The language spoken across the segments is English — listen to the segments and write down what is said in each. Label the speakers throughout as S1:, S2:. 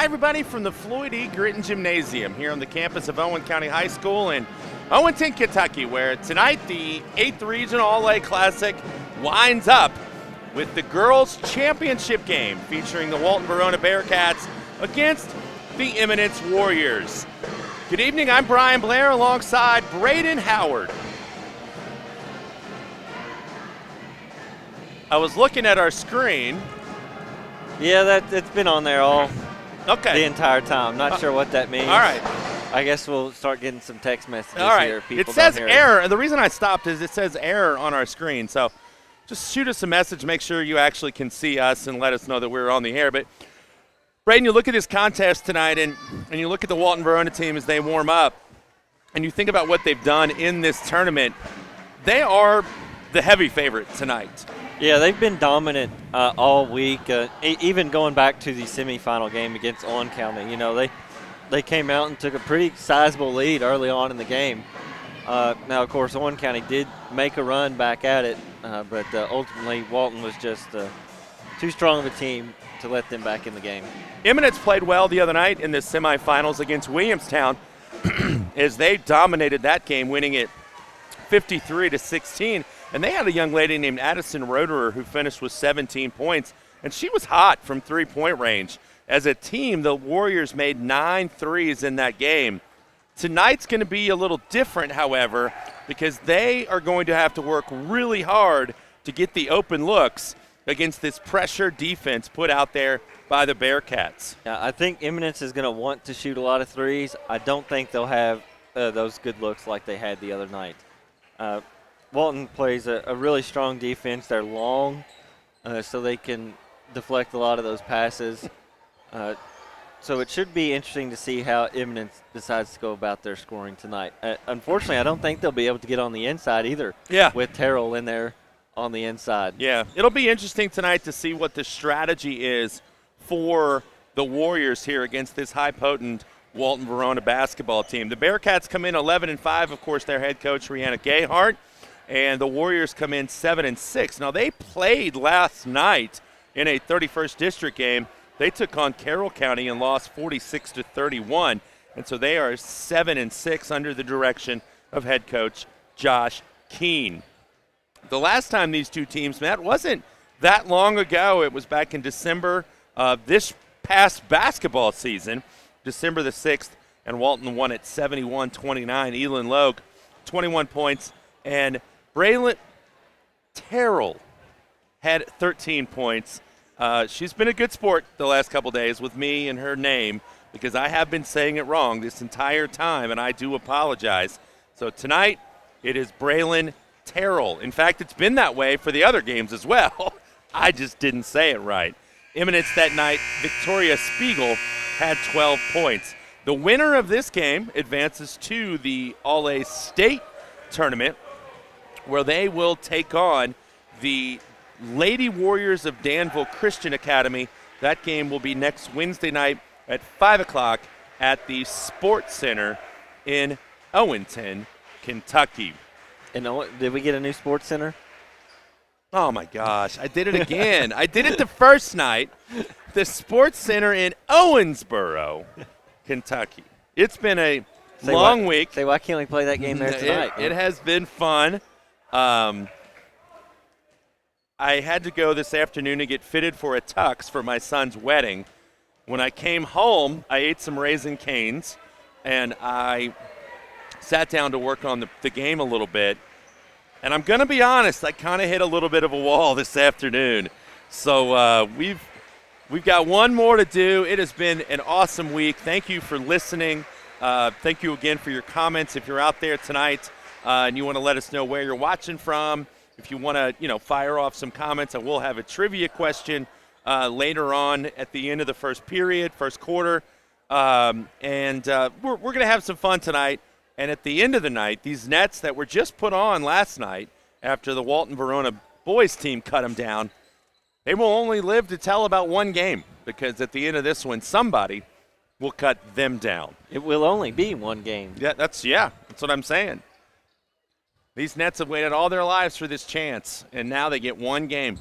S1: Hi, everybody, from the Floyd E. Gritton Gymnasium here on the campus of Owen County High School in Owenton, Kentucky, where tonight the 8th Regional All-A Classic winds up with the girls' championship game featuring the Walton Verona Bearcats against the Eminence Warriors. Good evening, I'm Brian Blair alongside Braden Howard. I was looking at our screen.
S2: Yeah, it's been on there the entire time. Not sure what that means.
S1: All right.
S2: I guess we'll start getting some text messages
S1: All right.
S2: here. People
S1: it says
S2: don't hear
S1: error, and the reason I stopped is it says error on our screen. So just shoot us a message, make sure you actually can see us, and let us know that we're on the air. But Braden, you look at this contest tonight, and you look at the Walton Verona team as they warm up, and you think about what they've done in this tournament. They are the heavy favorite tonight.
S2: Yeah, they've been dominant all week, even going back to the semifinal game against Owen County. You know, they came out and took a pretty sizable lead early on in the game. Now, of course, Owen County did make a run back at it, but ultimately Walton was just too strong of a team to let them back in the game.
S1: Eminence played well the other night in the semifinals against Williamstown as they dominated that game, winning it 53-16. And they had a young lady named Addison Roederer who finished with 17 points, and she was hot from three-point range. As a team, the Warriors made 9 threes in that game. Tonight's going to be a little different, however, because they are going to have to work really hard to get the open looks against this pressure defense put out there by the Bearcats.
S2: Yeah, I think Eminence is going to want to shoot a lot of threes. I don't think they'll have those good looks like they had the other night. Walton plays a really strong defense. They're long, so they can deflect a lot of those passes. So it should be interesting to see how Eminence decides to go about their scoring tonight. Unfortunately, I don't think they'll be able to get on the inside either.
S1: Yeah.
S2: With Terrell in there on the inside.
S1: Yeah, it'll be interesting tonight to see what the strategy is for the Warriors here against this high-potent Walton Verona basketball team. The Bearcats come in 11-5, of course, their head coach, Rihanna Gayhart. And the Warriors come in 7-6. Now, they played last night in a 31st District game. They took on Carroll County and lost 46-31. And so they are 7-6 under the direction of head coach Josh Keene. The last time these two teams met wasn't that long ago. It was back in December of this past basketball season, December the 6th, and Walton won at 71-29. Elin Logue, 21 points, and Braylon Terrell had 13 points. She's been a good sport the last couple days with me and her name because I have been saying it wrong this entire time, and I do apologize. So tonight it is Braylon Terrell. In fact, it's been that way for the other games as well. I just didn't say it right. Eminence that night, Victoria Spiegel had 12 points. The winner of this game advances to the All-A State tournament, where they will take on the Lady Warriors of Danville Christian Academy. That game will be next Wednesday night at 5 o'clock at the Sports Center in Owenton, Kentucky.
S2: And did we get a new Sports Center?
S1: Oh, my gosh. I did it again. I did it the first night. The Sports Center in Owensboro, Kentucky. It's been a long week.
S2: Why can't we play that game there tonight?
S1: It has been fun. I had to go this afternoon to get fitted for a tux for my son's wedding. When I came home, I ate some Raisin Canes, and I sat down to work on the game a little bit. And I'm going to be honest, I kind of hit a little bit of a wall this afternoon. So we've got one more to do. It has been an awesome week. Thank you for listening. Thank you again for your comments. If you're out there tonight and you want to let us know where you're watching from, if you want to, fire off some comments, I will have a trivia question later on at the end of the first quarter. We're going to have some fun tonight. And at the end of the night, these nets that were just put on last night after the Walton Verona boys team cut them down, they will only live to tell about one game because at the end of this one, somebody will cut them down.
S2: It will only be one game.
S1: Yeah, that's what I'm saying. These Nets have waited all their lives for this chance, and now they get one game.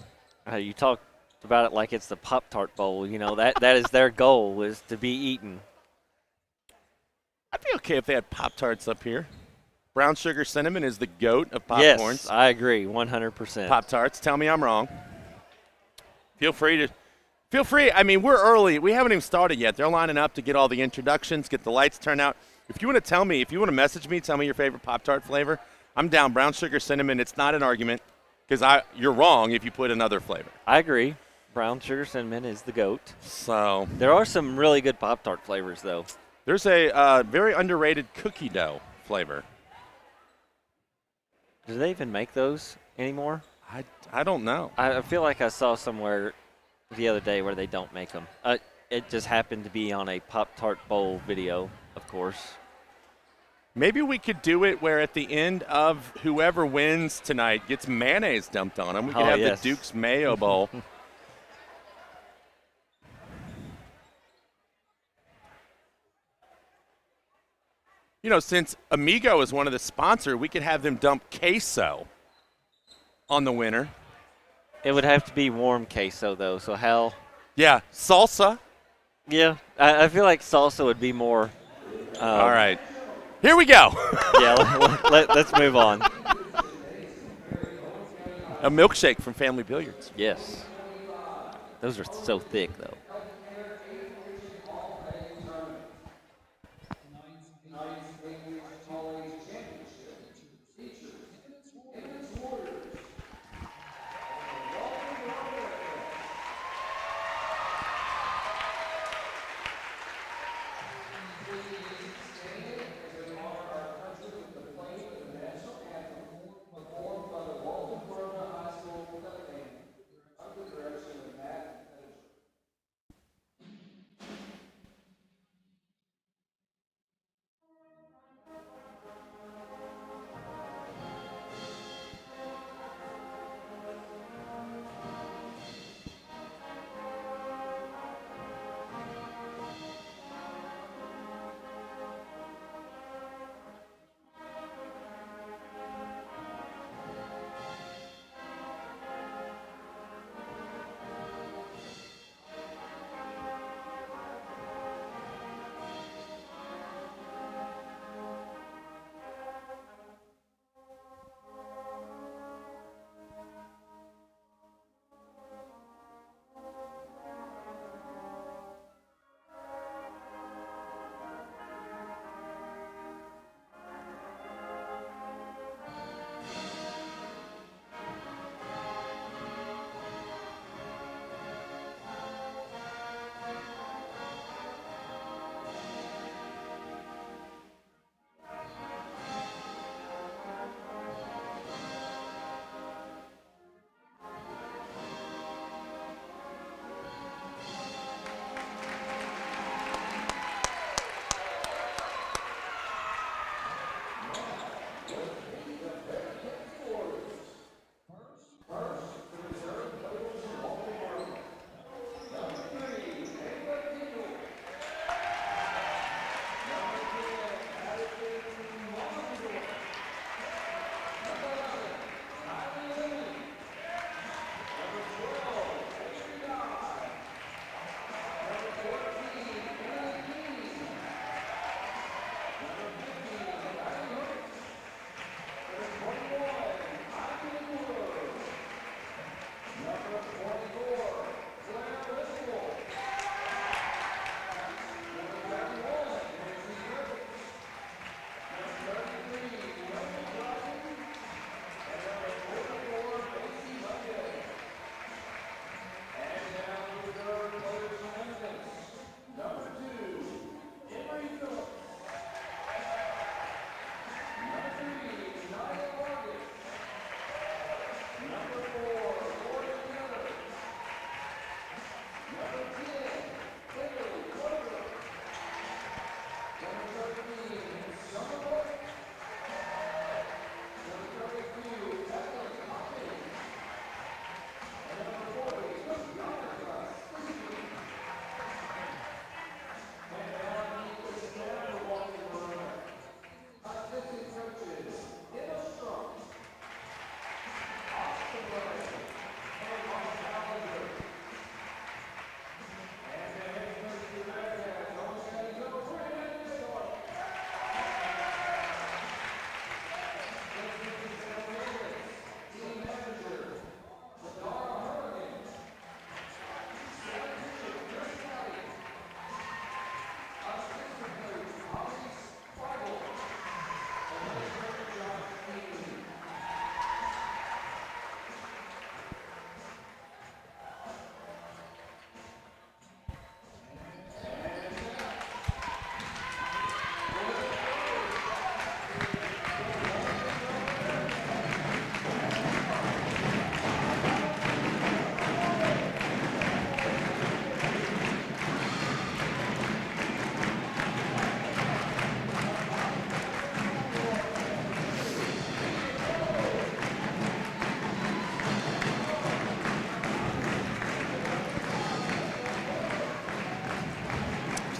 S2: You talk about it like it's the Pop-Tart Bowl. That is their goal, is to be eaten.
S1: I'd be okay if they had Pop-Tarts up here. Brown sugar cinnamon is the goat of popcorns.
S2: Yes, I agree, 100%.
S1: Pop-Tarts, tell me I'm wrong. Feel free. I mean, we're early. We haven't even started yet. They're lining up to get all the introductions, get the lights turned out. If you want to message me, tell me your favorite Pop-Tart flavor. I'm down. Brown sugar cinnamon. It's not an argument because you're wrong if you put another flavor.
S2: I agree. Brown sugar cinnamon is the goat.
S1: So
S2: there are some really good Pop-Tart flavors, though.
S1: There's a very underrated cookie dough flavor.
S2: Do they even make those anymore?
S1: I don't know.
S2: I feel like I saw somewhere the other day where they don't make them. It just happened to be on a Pop-Tart Bowl video, of course.
S1: Maybe we could do it where at the end of whoever wins tonight gets mayonnaise dumped on them. We could have the Duke's Mayo Bowl. Since Amigo is one of the sponsors, we could have them dump queso on the winner.
S2: It would have to be warm queso, though, so how?
S1: Yeah, salsa.
S2: Yeah, I feel like salsa would be more.
S1: All right. Here we go.
S2: Yeah, let's move on.
S1: A milkshake from Family Billiards.
S2: Yes. Those are so thick, though.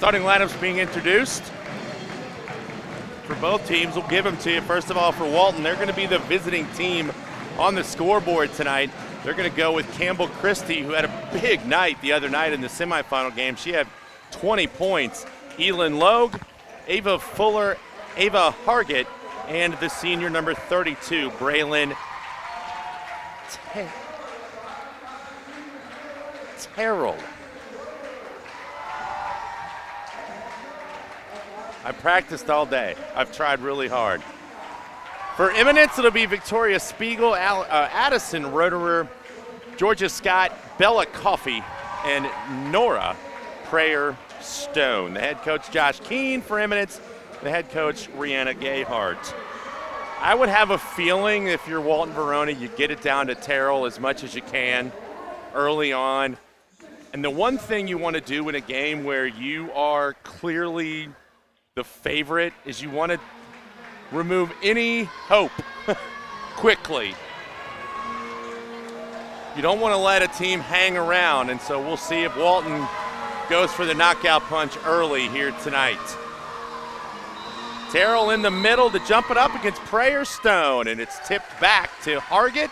S1: Starting lineups being introduced for both teams. We'll give them to you. First of all, for Walton, they're going to be the visiting team on the scoreboard tonight. They're going to go with Campbell Christie, who had a big night the other night in the semifinal game. She had 20 points. Elin Logue, Ava Fuller, Ava Hargett, and the senior number 32, Braylon Terrell. I practiced all day. I've tried really hard. For Eminence, it'll be Victoria Spiegel, Addison Roederer, Georgia Scott, Bella Coffey, and Nora Prayer Stone. The head coach, Josh Keene, for Eminence. The head coach, Rihanna Gayhart. I would have a feeling if you're Walton Verona, you get it down to Terrell as much as you can early on. And the one thing you want to do in a game where you are clearly the favorite is you want to remove any hope quickly. You don't want to let a team hang around, and so we'll see if Walton goes for the knockout punch early here tonight. Terrell in the middle to jump it up against Prayer Stone, and it's tipped back to Hargett.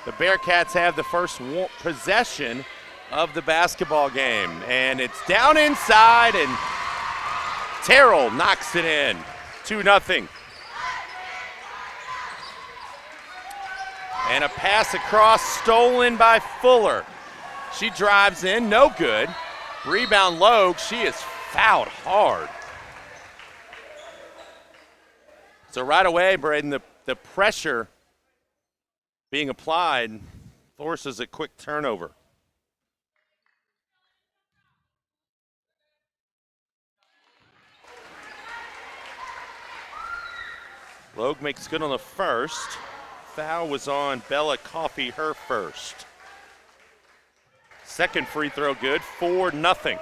S1: The Bearcats have the first possession of the basketball game, and it's down inside, and Terrell knocks it in, 2-0. And a pass across, stolen by Fuller. She drives in, no good. Rebound Logue, she is fouled hard. So right away, Braden, the pressure being applied forces a quick turnover. Logue makes good on the first. Foul was on Bella Coffey, her first. Second free throw good, 4-0.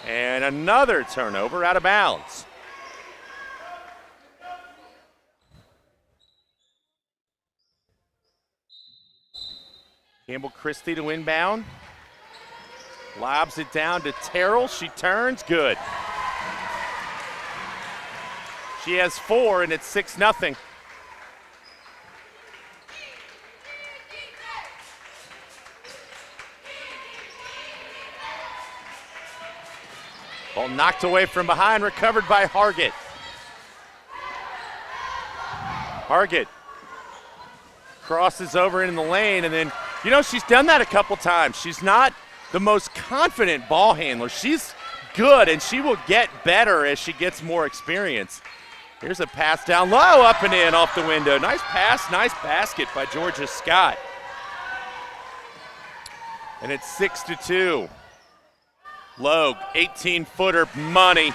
S1: And another turnover out of bounds. Campbell Christie to inbound. Lobs it down to Terrell. She turns. Good. She has 4, and it's 6-0. Ball knocked away from behind, recovered by Hargett. Hargett crosses over in the lane, and then, you know, she's done that a couple times. She's not the most confident ball handler. She's good, and she will get better as she gets more experience. Here's a pass down low, up and in off the window. Nice pass, nice basket by Georgia Scott. And it's 6-2. Logue, 18-footer, money.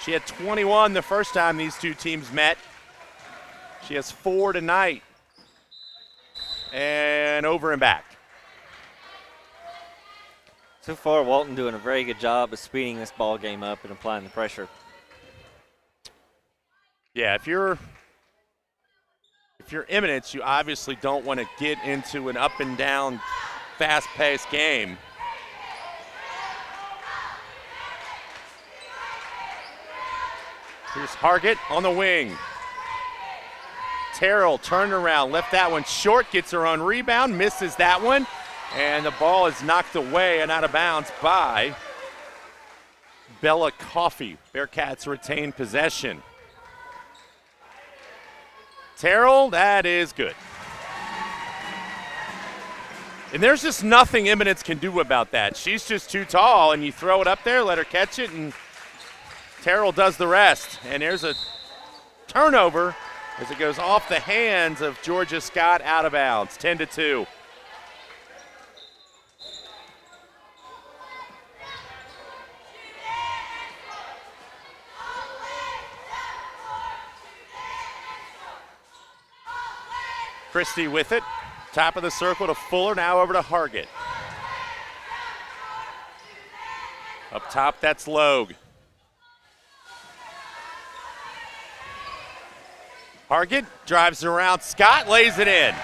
S1: She had 21 the first time these two teams met. She has 4 tonight. And over and back.
S2: So far, Walton doing a very good job of speeding this ball game up and applying the pressure.
S1: Yeah, if you're Eminence, you obviously don't want to get into an up and down, fast-paced game. Here's Hargett on the wing. Terrell turned around, left that one short, gets her on rebound, misses that one. And the ball is knocked away and out of bounds by Bella Coffey. Bearcats retain possession. Terrell, that is good. And there's just nothing Eminence can do about that. She's just too tall, and you throw it up there, let her catch it, and Terrell does the rest. And there's a turnover as it goes off the hands of Georgia Scott, out of bounds, 10-2. Christie with it. Top of the circle to Fuller, now over to Hargett. Up top, that's Logue. Hargett drives around. Scott lays it in.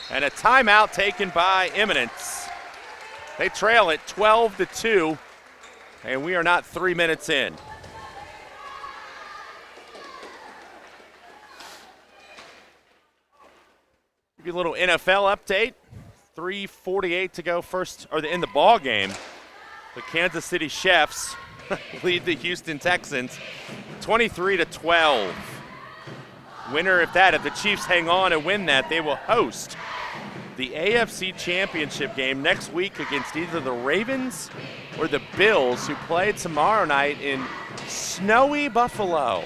S1: And a timeout taken by Eminence. They trail it 12-2, and we are not 3 minutes in. Give you a little NFL update. 3:48 to go in the ball game. The Kansas City Chiefs lead the Houston Texans 23-12. Winner if the Chiefs hang on and win that, they will host the AFC Championship game next week against either the Ravens or the Bills, who play tomorrow night in snowy Buffalo.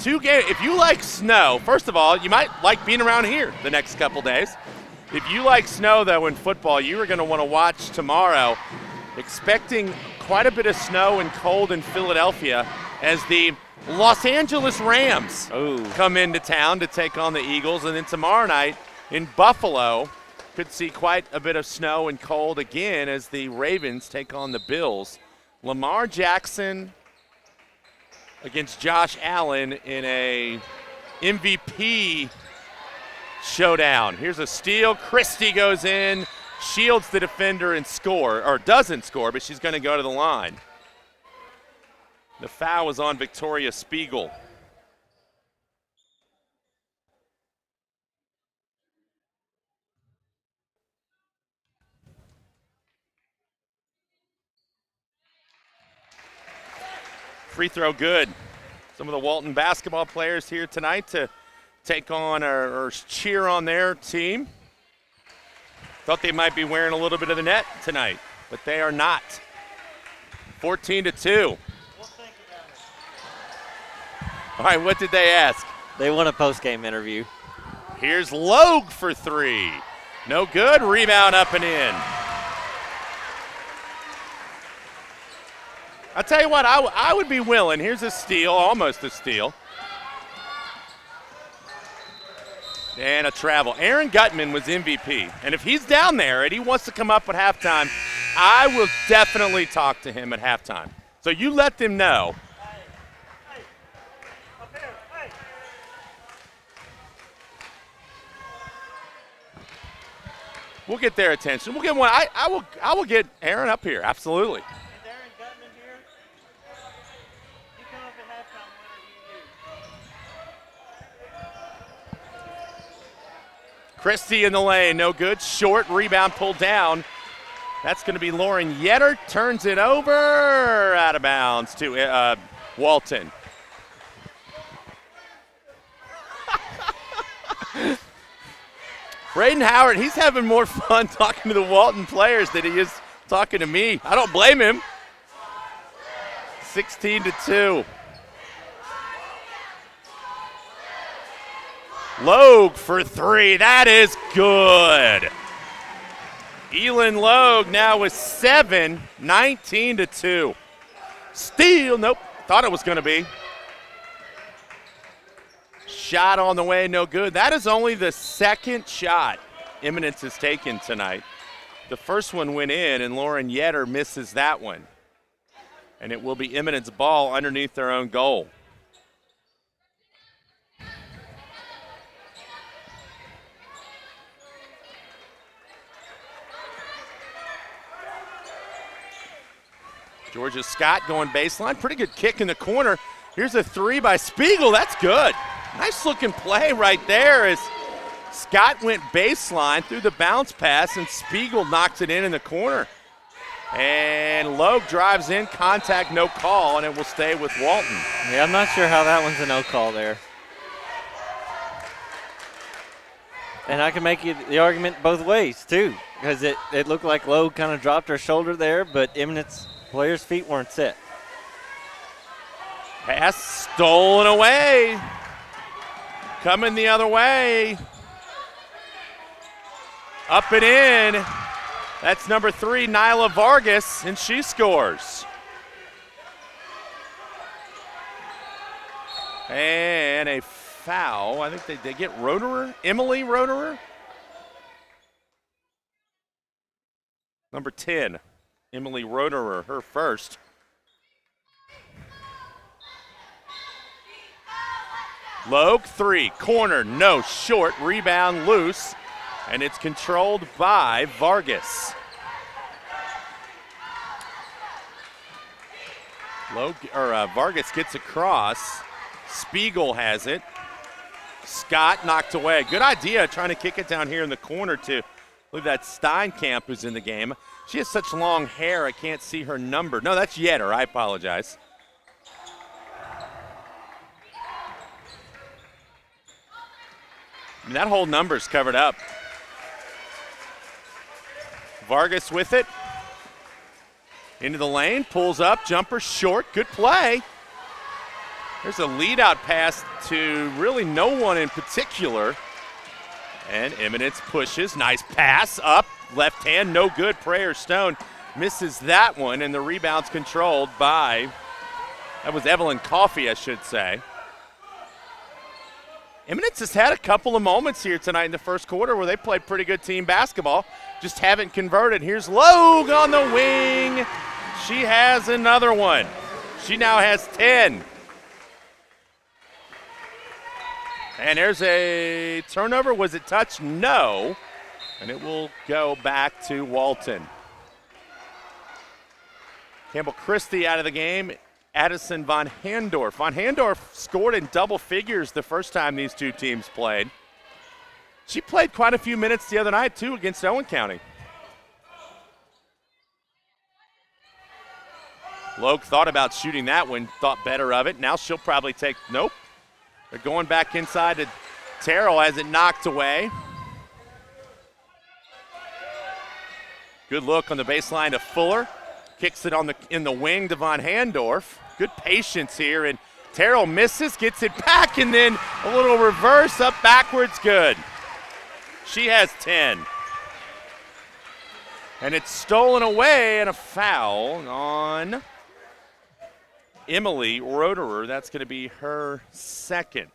S1: Two games. If you like snow, first of all, you might like being around here the next couple days. If you like snow, though, in football, you are going to want to watch tomorrow. Expecting quite a bit of snow and cold in Philadelphia as the Los Angeles Rams come into town to take on the Eagles. And then tomorrow night in Buffalo, could see quite a bit of snow and cold again as the Ravens take on the Bills. Lamar Jackson against Josh Allen in a MVP showdown. Here's a steal. Christie goes in, shields the defender and doesn't score, but she's going to go to the line. The foul was on Victoria Spiegel. Free throw good. Some of the Walton basketball players here tonight to take on or cheer on their team. Thought they might be wearing a little bit of the net tonight, but they are not. 14-2. All right, what did they ask?
S2: They want a post-game interview.
S1: Here's Logue for three. No good. Rebound up and in. I'll tell you what, I would be willing. Here's a steal, almost a steal. And a travel. Aaron Gutman was MVP. And if he's down there and he wants to come up at halftime, I will definitely talk to him at halftime. So you let them know. We'll get their attention. We'll get one. I will get Aaron up here. Absolutely. Christie in the lane, no good. Short rebound pulled down. That's going to be Lauren Yetter. Turns it over, out of bounds to Walton. Braden Howard, he's having more fun talking to the Walton players than he is talking to me. I don't blame him. 16-2. Logue for three. That is good. Elin Logue now with 7, 19-2. Steal. Nope. Thought it was going to be. Shot on the way, no good. That is only the second shot Eminence has taken tonight. The first one went in, and Lauren Yetter misses that one. And it will be Eminence ball underneath their own goal. Georgia Scott going baseline. Pretty good kick in the corner. Here's a three by Spiegel. That's good. Nice looking play right there as Scott went baseline through the bounce pass and Spiegel knocks it in the corner. And Logue drives in, contact, no call, and it will stay with Walton.
S2: Yeah, I'm not sure how that one's a no call there. And I can make the argument both ways, too, because it looked like Logue kind of dropped her shoulder there, but Eminence players' feet weren't set.
S1: Pass stolen away. Coming the other way. Up and in. That's number 3, Nyla Vargas, and she scores. And a foul. I think they get Roederer, Emily Roederer. Number 10, Emily Roederer, her first. Logue, 3, corner, no, short, rebound, loose, and it's controlled by Vargas. Vargas gets across. Spiegel has it. Scott knocked away. Good idea trying to kick it down here in the corner to, I believe that's Steinkamp who's in the game. She has such long hair, I can't see her number. No, that's Yetter. I apologize. I mean, that whole number's covered up. Vargas with it. Into the lane, pulls up, jumper short, good play. There's a lead out pass to really no one in particular. And Eminence pushes, nice pass up, left hand, no good. Prayer Stone misses that one, and the rebound's controlled by, that was Evelyn Coffey, I should say. Eminence has had a couple of moments here tonight in the first quarter where they played pretty good team basketball, just haven't converted. Here's Logue on the wing. She has another one. She now has 10. And there's a turnover. Was it touched? No. And it will go back to Walton. Campbell Christie out of the game. Addison Von Handorf. Von Handorf scored in double figures the first time these two teams played. She played quite a few minutes the other night, too, against Owen County. Logue thought about shooting that one, thought better of it. Now she'll probably take, nope. They're going back inside to Terrell as it knocked away. Good look on the baseline to Fuller. Kicks it in the wing to Von Handorf. Good patience here, and Terrell misses, gets it back, and then a little reverse up backwards, good. She has 10. And it's stolen away, and a foul on Emily Roederer. That's going to be her second.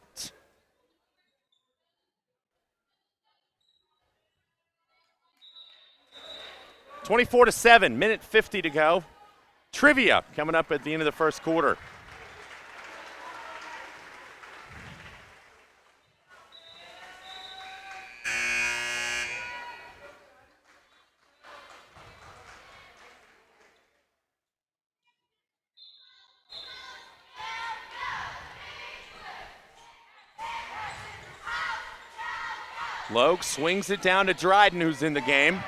S1: (24-7), minute 50 to go. Trivia coming up at the end of the first quarter. Logue swings it down to Dryden, who's in the game.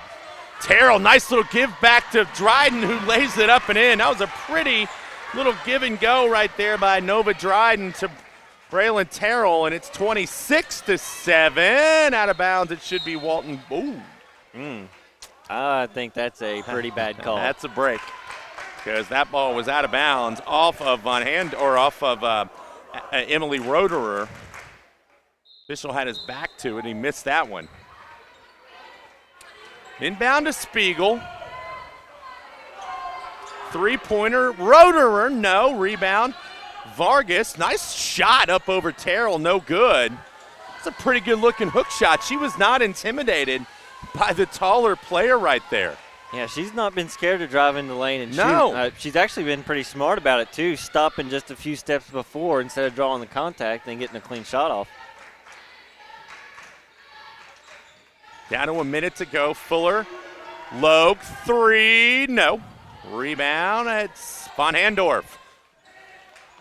S1: Terrell, nice little give back to Dryden, who lays it up and in. That was a pretty little give and go right there by Nova Dryden to Braylon Terrell, and it's 26-7. Out of bounds, it should be Walton. Ooh.
S2: I think that's a pretty bad call.
S1: That's a break, because that ball was out of bounds off of Emily Roederer. Official had his back to it. He missed that one. Inbound to Spiegel. Three-pointer. Roederer, no. Rebound. Vargas, nice shot up over Terrell, no good. It's a pretty good-looking hook shot. She was not intimidated by the taller player right there.
S2: Yeah, she's not been scared to drive in the lane and
S1: shoot.
S2: She's actually been pretty smart about it, too, stopping just a few steps before instead of drawing the contact and getting a clean shot off.
S1: Down to a minute to go. Fuller, Logue, three, no. Rebound, it's Von Handorf.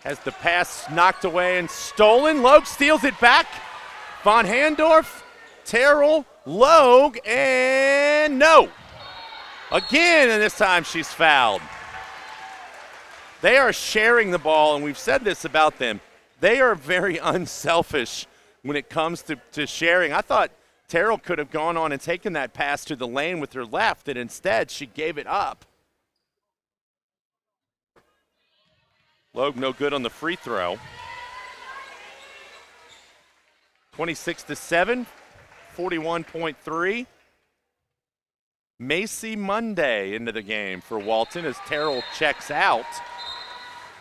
S1: Has the pass knocked away and stolen. Logue steals it back. Von Handorf, Terrell, Logue, and no. Again, and this time she's fouled. They are sharing the ball, and we've said this about them. They are very unselfish when it comes to sharing. I thought Terrell could have gone on and taken that pass to the lane with her left, and instead she gave it up. Logue no good on the free throw. 26-7, 41.3. Macy Monday into the game for Walton as Terrell checks out.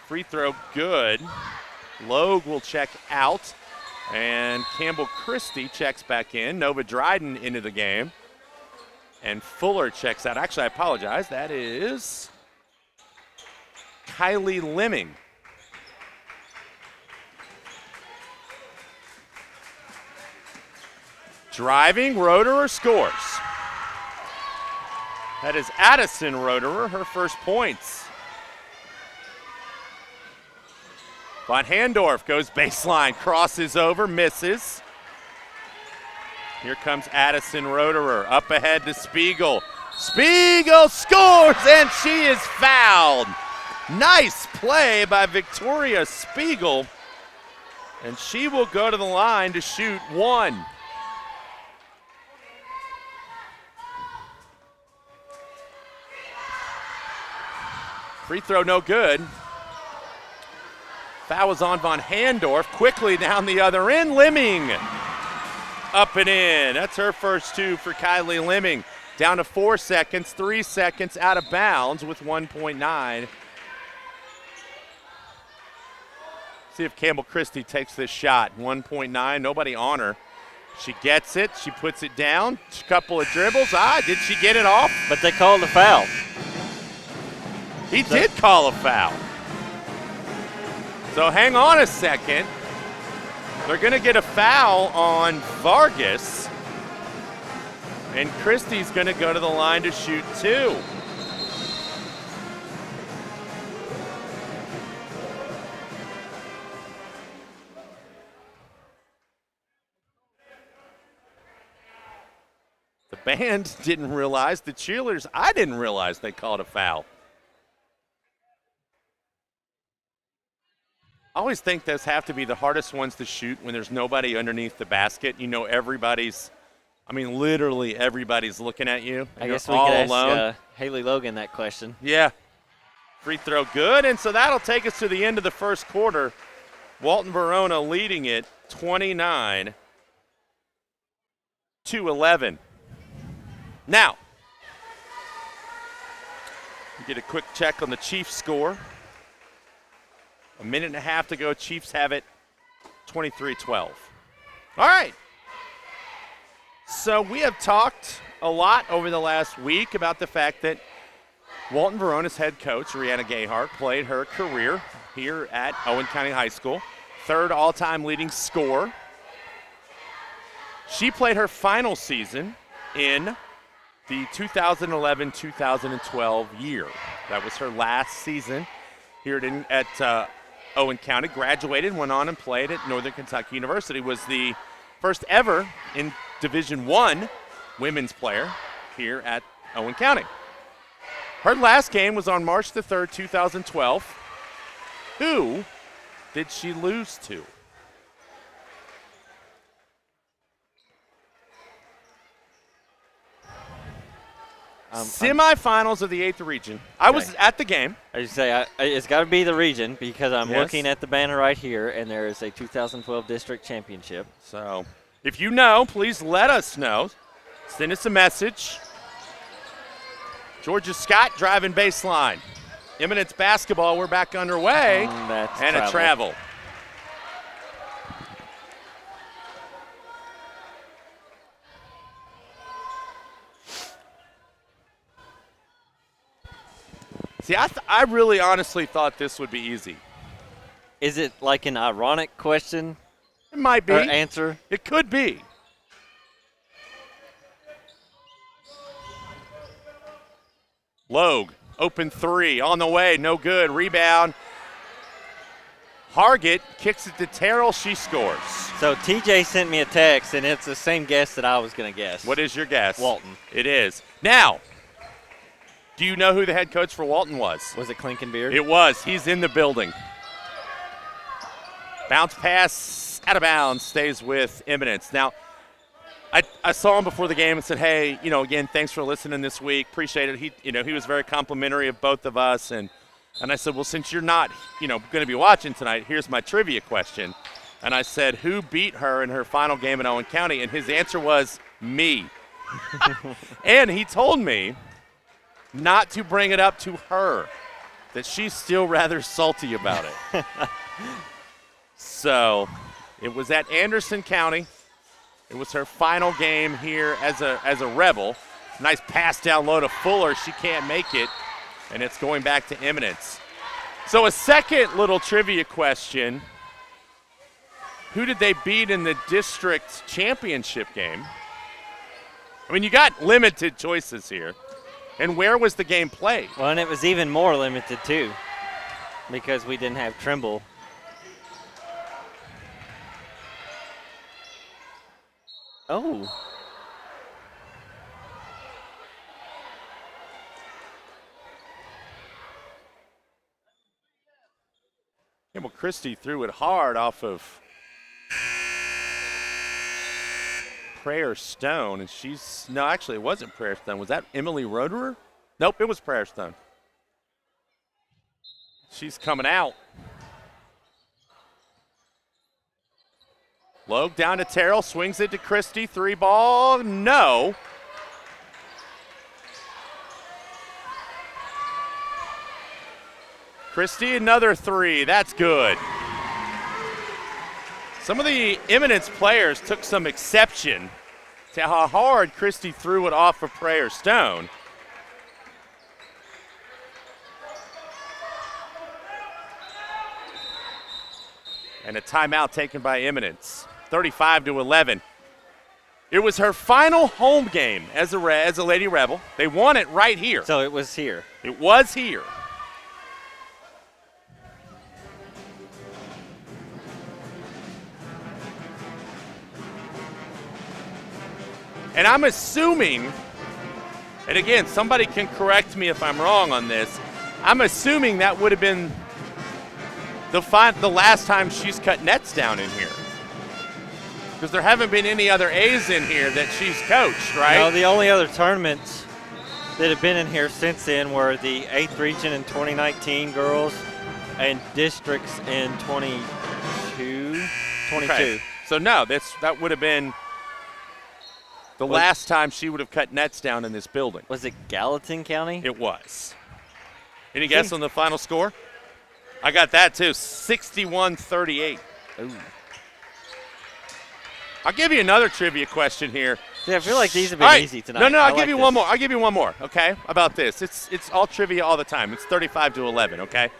S1: Free throw good. Logue will check out. And Campbell Christie checks back in. Nova Dryden into the game. And Fuller checks out. Actually, I apologize. That is Kylie Lemming. Driving, Roederer scores. That is Addison Roederer, her first points. Von Handorf goes baseline, crosses over, misses. Here comes Addison Roederer, up ahead to Spiegel. Spiegel scores, and she is fouled. Nice play by Victoria Spiegel, and she will go to the line to shoot one. Free throw no good. Foul was on Von Handorf. Quickly down the other end, Lemming. Up and in. That's her first two for Kylie Lemming. Down to 4 seconds, 3 seconds out of bounds with 1.9. See if Campbell Christie takes this shot. 1.9, nobody on her. She gets it, she puts it down. Couple of dribbles. Did she get it off?
S2: But they called a foul.
S1: He did call a foul. So hang on a second. They're going to get a foul on Vargas. And Christie's going to go to the line to shoot two. The band didn't realize, the cheerleaders, I didn't realize they called a foul. I always think those have to be the hardest ones to shoot when there's nobody underneath the basket. You know, literally everybody's looking at you.
S2: I guess we
S1: all
S2: could
S1: alone.
S2: ask Haley Logan that question.
S1: Yeah. Free throw good, and so that'll take us to the end of the first quarter. Walton Verona leading it 29-11. Now, get a quick check on the Chiefs score. A minute and a half to go. Chiefs have it 23-12. All right. So we have talked a lot over the last week about the fact that Walton Verona's head coach, Rihanna Gayhart, played her career here at Owen County High School. Third all-time leading scorer. She played her final season in the 2011-2012 year. That was her last season here at Owen County. Graduated, went on and played at Northern Kentucky University. Was the first ever in Division I women's player here at Owen County. Her last game was on March the 3rd, 2012. Who did she lose to? Semifinals of the 8th region. I was at the game.
S2: I just say it's got to be the region because I'm
S1: Yes.
S2: looking at the banner right here, and there is a 2012 district championship.
S1: So if you know, please let us know. Send us a message. Georgia Scott driving baseline. Eminence basketball, we're back underway.
S2: And
S1: a travel. See, I really honestly thought this would be easy.
S2: Is it like an ironic question
S1: It might be.
S2: or answer?
S1: It could be. Logue, open three, on the way, no good. Rebound. Hargett kicks it to Terrell. She scores.
S2: So TJ sent me a text, and it's the same guess that I was going to guess.
S1: What is your guess?
S2: Walton.
S1: It is. Now, do you know who the head coach for Walton was?
S2: Was it Klinkenbeard?
S1: It was. He's in the building. Bounce pass out of bounds, stays with Eminence. Now, I saw him before the game and said, hey, again, thanks for listening this week. Appreciate it. He was very complimentary of both of us. And I said, well, since you're not, going to be watching tonight, here's my trivia question. And I said, who beat her in her final game in Owen County? And his answer was me. And he told me not to bring it up to her, that she's still rather salty about it. So it was at Anderson County. It was her final game here as a Rebel. Nice pass down low to Fuller. She can't make it, and it's going back to Eminence. So a second little trivia question. Who did they beat in the district championship game? I mean, you got limited choices here. And where was the game played?
S2: Well, and it was even more limited, too, because we didn't have Trimble. Oh.
S1: Yeah, well, Christie threw it hard off of Prayer Stone, and no, actually, it wasn't Prayer Stone. Was that Emily Roderer? Nope, it was Prayer Stone. She's coming out. Logue down to Terrell, swings it to Christie, 3-ball, no. Christie, another 3, that's good. Some of the Eminence players took some exception to how hard Christie threw it off of Prayer Stone. And a timeout taken by Eminence, 35-11. It was her final home game as a Lady Rebel. They won it right here.
S2: So it was here.
S1: It was here. And I'm assuming, and again, somebody can correct me if I'm wrong on this, I'm assuming that would have been the last time she's cut nets down in here. Because there haven't been any other A's in here that she's coached, right?
S2: No, the only other tournaments that have been in here since then were the 8th region in 2019 girls and districts in 22.
S1: Okay. So no, that would have been the last time she would have cut nets down in this building.
S2: Was it Gallatin County?
S1: It was. Any guess on the final score? I got that too, 61-38.
S2: Ooh.
S1: I'll give you another trivia question here.
S2: Yeah, I feel like these have been easy tonight.
S1: No, I'll give you one more. I'll give you one more, okay, about this. It's all trivia all the time. It's 35-11, okay?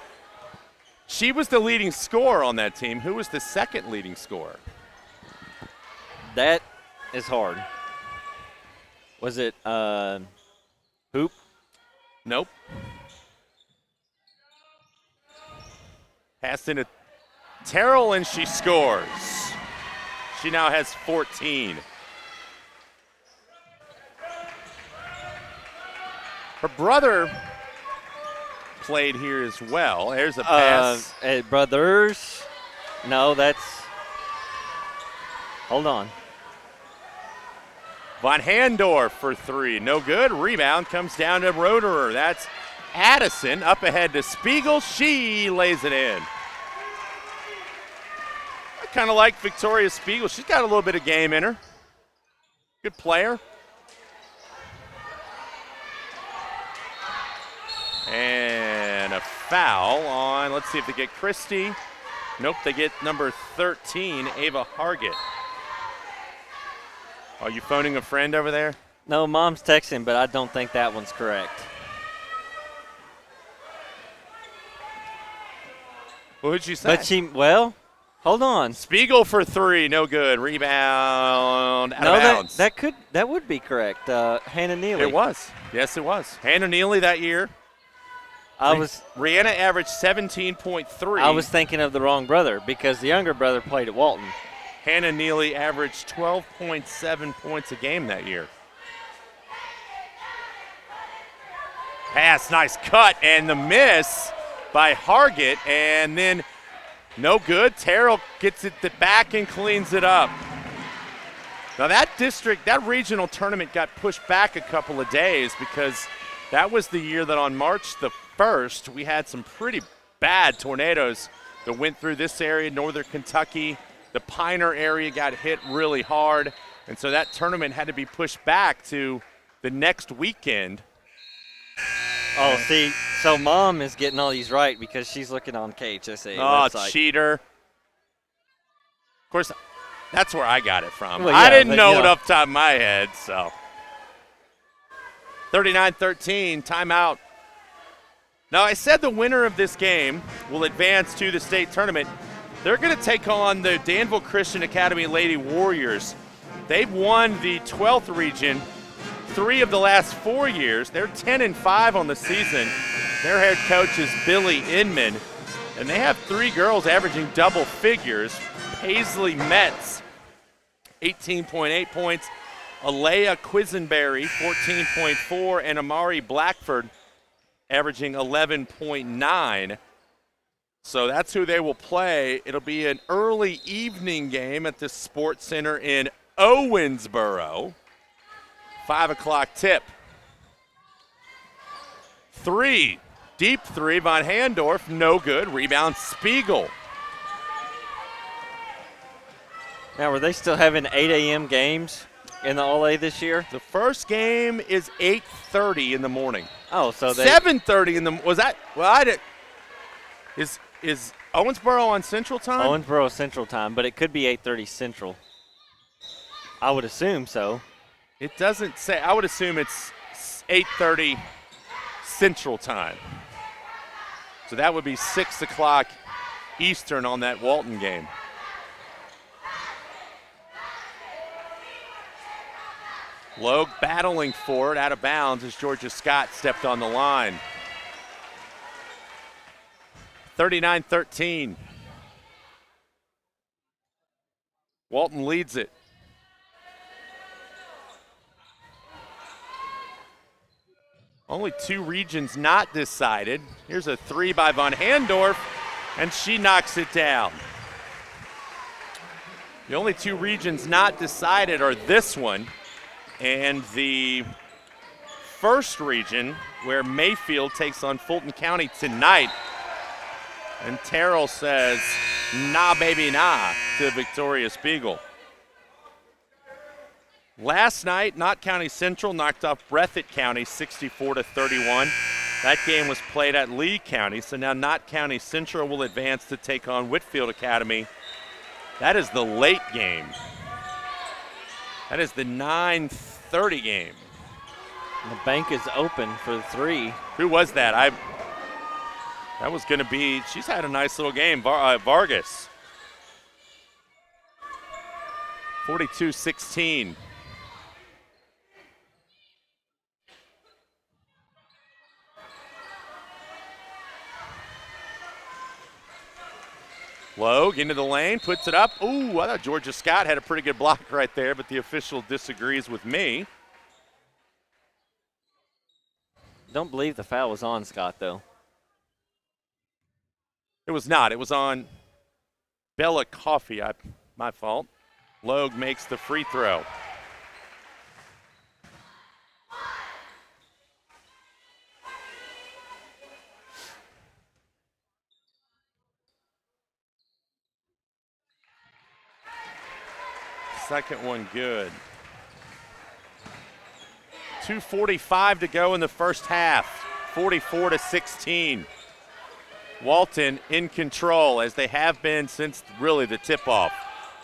S1: She was the leading scorer on that team. Who was the second leading scorer?
S2: That is hard. Was it Hoop?
S1: Nope. Passed into Terrell, and she scores. She now has 14. Her brother played here as well. There's a pass.
S2: Brothers. No, that's. Hold on.
S1: Von Handorf for 3. No good. Rebound comes down to Roderer. That's Addison up ahead to Spiegel. She lays it in. I kind of like Victoria Spiegel. She's got a little bit of game in her. Good player. And a foul on, let's see if they get Christie. Nope, they get number 13, Ava Hargett. Are you phoning a friend over there?
S2: No, Mom's texting, but I don't think that one's correct.
S1: What would you say?
S2: But hold on.
S1: Spiegel for 3, no good. Rebound out of bounds.
S2: That would be correct. Hannah Neely.
S1: It was. Yes, it was. Hannah Neely that year. Rihanna averaged 17.3.
S2: I was thinking of the wrong brother because the younger brother played at Walton.
S1: Hannah Neely averaged 12.7 points a game that year. Pass, nice cut, and the miss by Hargett, and then no good. Terrell gets it back and cleans it up. Now that regional tournament got pushed back a couple of days because that was the year that on March the 1st, we had some pretty bad tornadoes that went through this area, northern Kentucky. The Piner area got hit really hard, and so that tournament had to be pushed back to the next weekend.
S2: Oh, see, so Mom is getting all these right because she's looking on KHSAA website.
S1: Oh, cheater. Of course, that's where I got it from.
S2: Well,
S1: I didn't know it off the top of my head, so. 39-13, timeout. Now, I said the winner of this game will advance to the state tournament. They're going to take on the Danville Christian Academy Lady Warriors. They've won the 12th region 3 of the last 4 years. They're 10-5 on the season. Their head coach is Billy Inman, and they have 3 girls averaging double figures. Paisley Metz, 18.8 points. Alea Quisenberry, 14.4, and Amari Blackford, averaging 11.9. So that's who they will play. It'll be an early evening game at the Sports Center in Owensboro. 5 o'clock tip. 3, deep 3, Von Handorf, no good. Rebound Spiegel.
S2: Now, were they still having 8 a.m. games in the All-A this year?
S1: The first game is 8:30 in the morning.
S2: Oh, so they
S1: 7:30 in the was that? Well, I did. Is Owensboro on Central Time?
S2: Owensboro Central Time, but it could be 8:30 Central. I would assume so.
S1: It doesn't say. I would assume it's 8:30 Central Time. So that would be 6 o'clock Eastern on that Walton game. Logue battling for it, out of bounds as Georgia Scott stepped on the line. 39-13. Walton leads it. Only 2 regions not decided. Here's a 3 by Von Handorf, and she knocks it down. The only 2 regions not decided are this one and the first region, where Mayfield takes on Fulton County tonight. And Terrell says, nah, baby, nah, to Victoria Spiegel. Last night, Knott County Central knocked off Breathitt County 64-31. That game was played at Lee County, so now Knott County Central will advance to take on Whitfield Academy. That is the late game. That is the 9:30 game.
S2: And the bank is open for the 3.
S1: Who was that? That was going to be, she's had a nice little game, Vargas. 42-16. Logue into the lane, puts it up. Ooh, I thought Georgia Scott had a pretty good block right there, but the official disagrees with me.
S2: Don't believe the foul was on Scott, though.
S1: It was not. It was on Bella Coffee. My fault. Logue makes the free throw. Second one good. 2:45 to go in the first half. 44-16. Walton in control, as they have been since really the tip-off.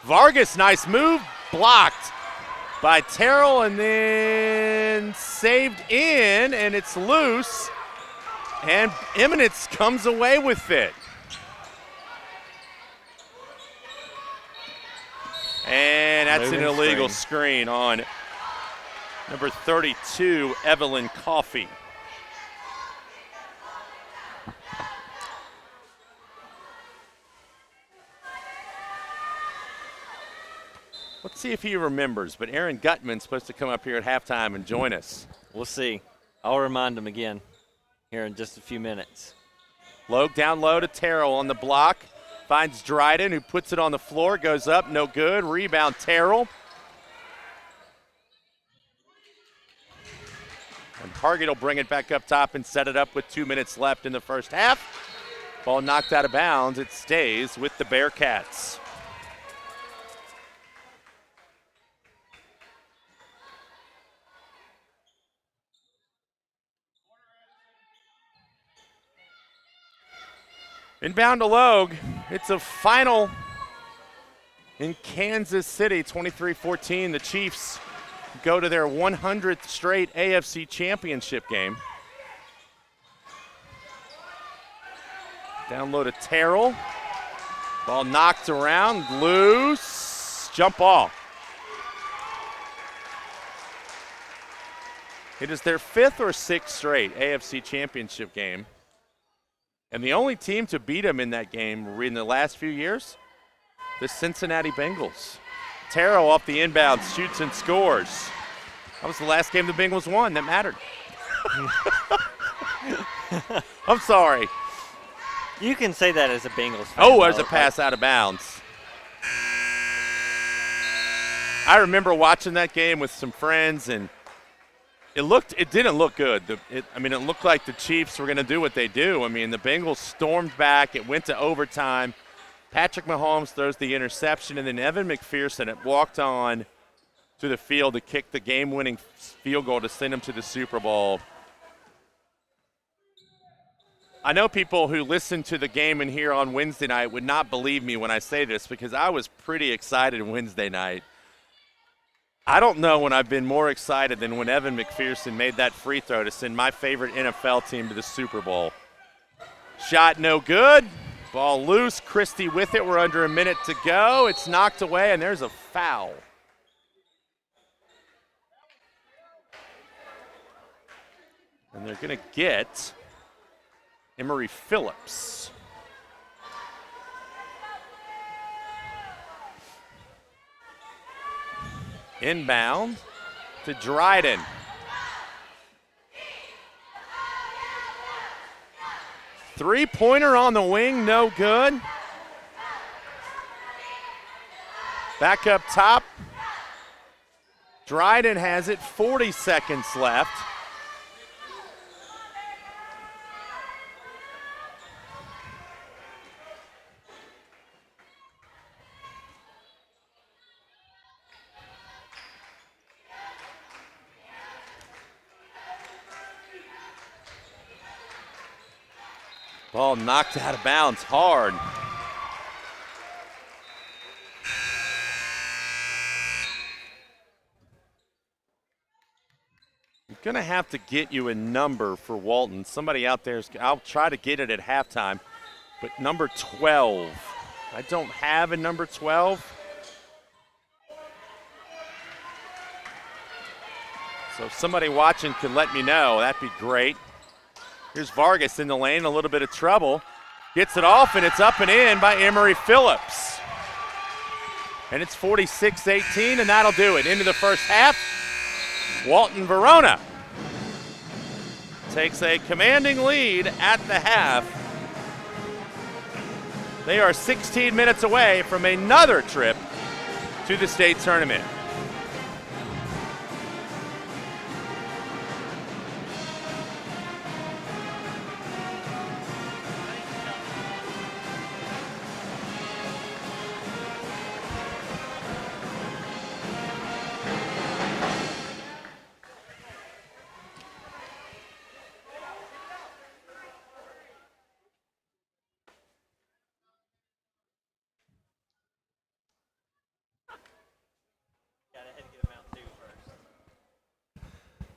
S1: Vargas, nice move, blocked by Terrell, and then saved in, and it's loose. And Eminence comes away with it. And that's an illegal screen on number 32, Evelyn Coffey. Let's see if he remembers, but Aaron Gutman's supposed to come up here at halftime and join us.
S2: We'll see. I'll remind him again here in just a few minutes.
S1: Logue down low to Terrell on the block. Finds Dryden, who puts it on the floor, goes up, no good. Rebound, Terrell. And Hargett will bring it back up top and set it up with 2 minutes left in the first half. Ball knocked out of bounds. It stays with the Bearcats. Inbound to Logue. It's a final in Kansas City, 23-14. The Chiefs go to their 100th straight AFC championship game. Down low to Terrell. Ball knocked around, loose. Jump ball. It is their 5th or 6th straight AFC Championship game. And the only team to beat them in that game in the last few years, the Cincinnati Bengals. Taro off the inbound, shoots and scores. That was the last game the Bengals won that mattered. I'm sorry.
S2: You can say that as a Bengals fan.
S1: Oh, there's a pass out of bounds. I remember watching that game with some friends, and it didn't look good. It looked like the Chiefs were going to do what they do. I mean, the Bengals stormed back. It went to overtime. Patrick Mahomes throws the interception, and then Evan McPherson had walked on to the field to kick the game-winning field goal to send him to the Super Bowl. I know people who listen to the game in here on Wednesday night would not believe me when I say this because I was pretty excited Wednesday night. I don't know when I've been more excited than when Evan McPherson made that free throw to send my favorite NFL team to the Super Bowl. Shot no good. Ball loose. Christie with it. We're under a minute to go. It's knocked away, and there's a foul. And they're going to get Emory Phillips. Inbound to Dryden. Three-pointer on the wing, no good. Back up top. Dryden has it, 40 seconds left. Ball knocked out of bounds hard. I'm going to have to get you a number for Walton. Somebody out there, I'll try to get it at halftime, but number 12. I don't have a number 12. So if somebody watching could let me know, that'd be great. Here's Vargas in the lane, a little bit of trouble. Gets it off, and it's up and in by Emory Phillips. And it's 46-18, and that'll do it. Into the first half, Walton Verona takes a commanding lead at the half. They are 16 minutes away from another trip to the state tournament.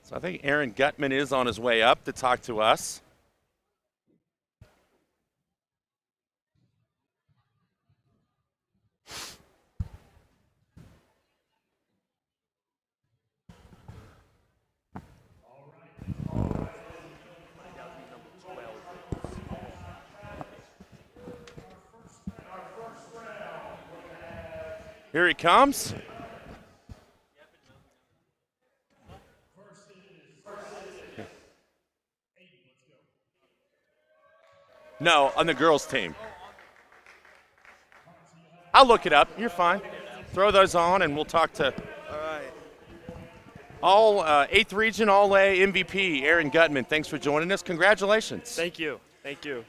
S1: So I think Aaron Gutman is on his way up to talk to us. Here he comes. No, on the girls' team. I'll look it up. You're fine. Throw those on, and we'll talk to all 8th Region All-A MVP, Aaron Gutman. Thanks for joining us. Congratulations.
S3: Thank you. Thank you.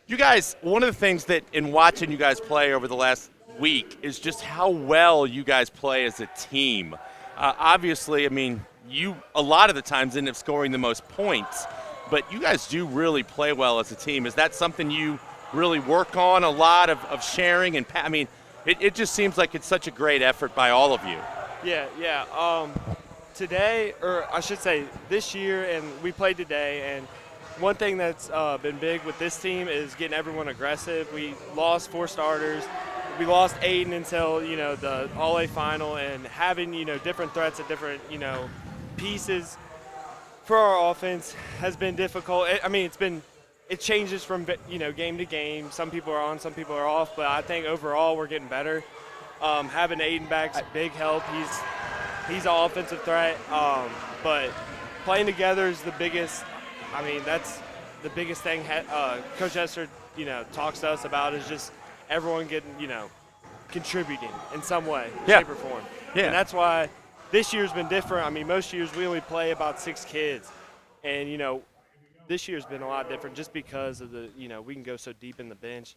S1: You guys, one of the things that in watching you guys play over the last week is just how well you guys play as a team. Obviously, I mean, you a lot of the times end up scoring the most points, but you guys do really play well as a team. Is that something you really work on, a lot of sharing? And I mean, it just seems like it's such a great effort by all of you.
S3: Yeah. Today, or I should say this year, and we played today, and one thing that's been big with this team is getting everyone aggressive. We lost 4 starters. We lost Aiden until, the All-A final, and having, different threats at different, pieces for our offense has been difficult. It changes from game to game. Some people are on, some people are off, but I think overall we're getting better. Having Aiden back's a big help. He's an offensive threat, but playing together is the biggest. That's the biggest thing. Coach Hester, talks to us about is just everyone getting, contributing in some way, shape or form.
S1: Yeah.
S3: And that's why this year's been different. Most years we only play about 6 kids, and this year's been a lot different just because of we can go so deep in the bench,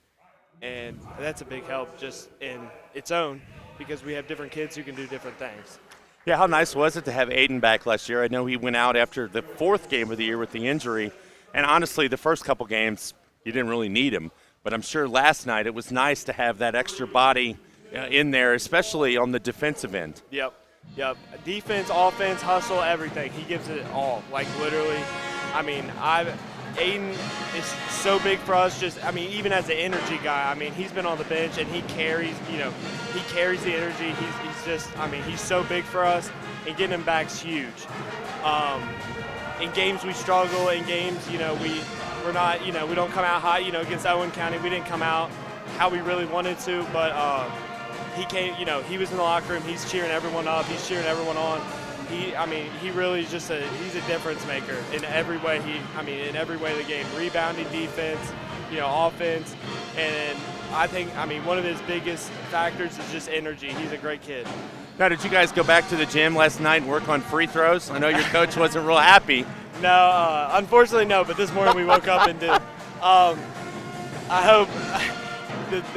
S3: and that's a big help just in its own because we have different kids who can do different things.
S1: Yeah, how nice was it to have Aiden back last year? I know he went out after the 4th game of the year with the injury, and honestly, the first couple games you didn't really need him, but I'm sure last night it was nice to have that extra body in there, especially on the defensive end.
S3: Yep. Defense, offense, hustle, everything. He gives it all, literally. Aiden is so big for us. Even as an energy guy, he's been on the bench and he carries the energy. He's so big for us, and getting him back's huge. In games we struggle. In games, we're not, we don't come out hot. Against Owen County, we didn't come out how we really wanted to, but he came. He was in the locker room. He's cheering everyone up. He's cheering everyone on. He really is he's a difference maker in every way. In every way of the game, rebounding, defense, offense, and I think one of his biggest factors is just energy. He's a great kid.
S1: Now, did you guys go back to the gym last night and work on free throws? I know your coach wasn't real happy.
S3: No, unfortunately no, but this morning we woke up and did. I hope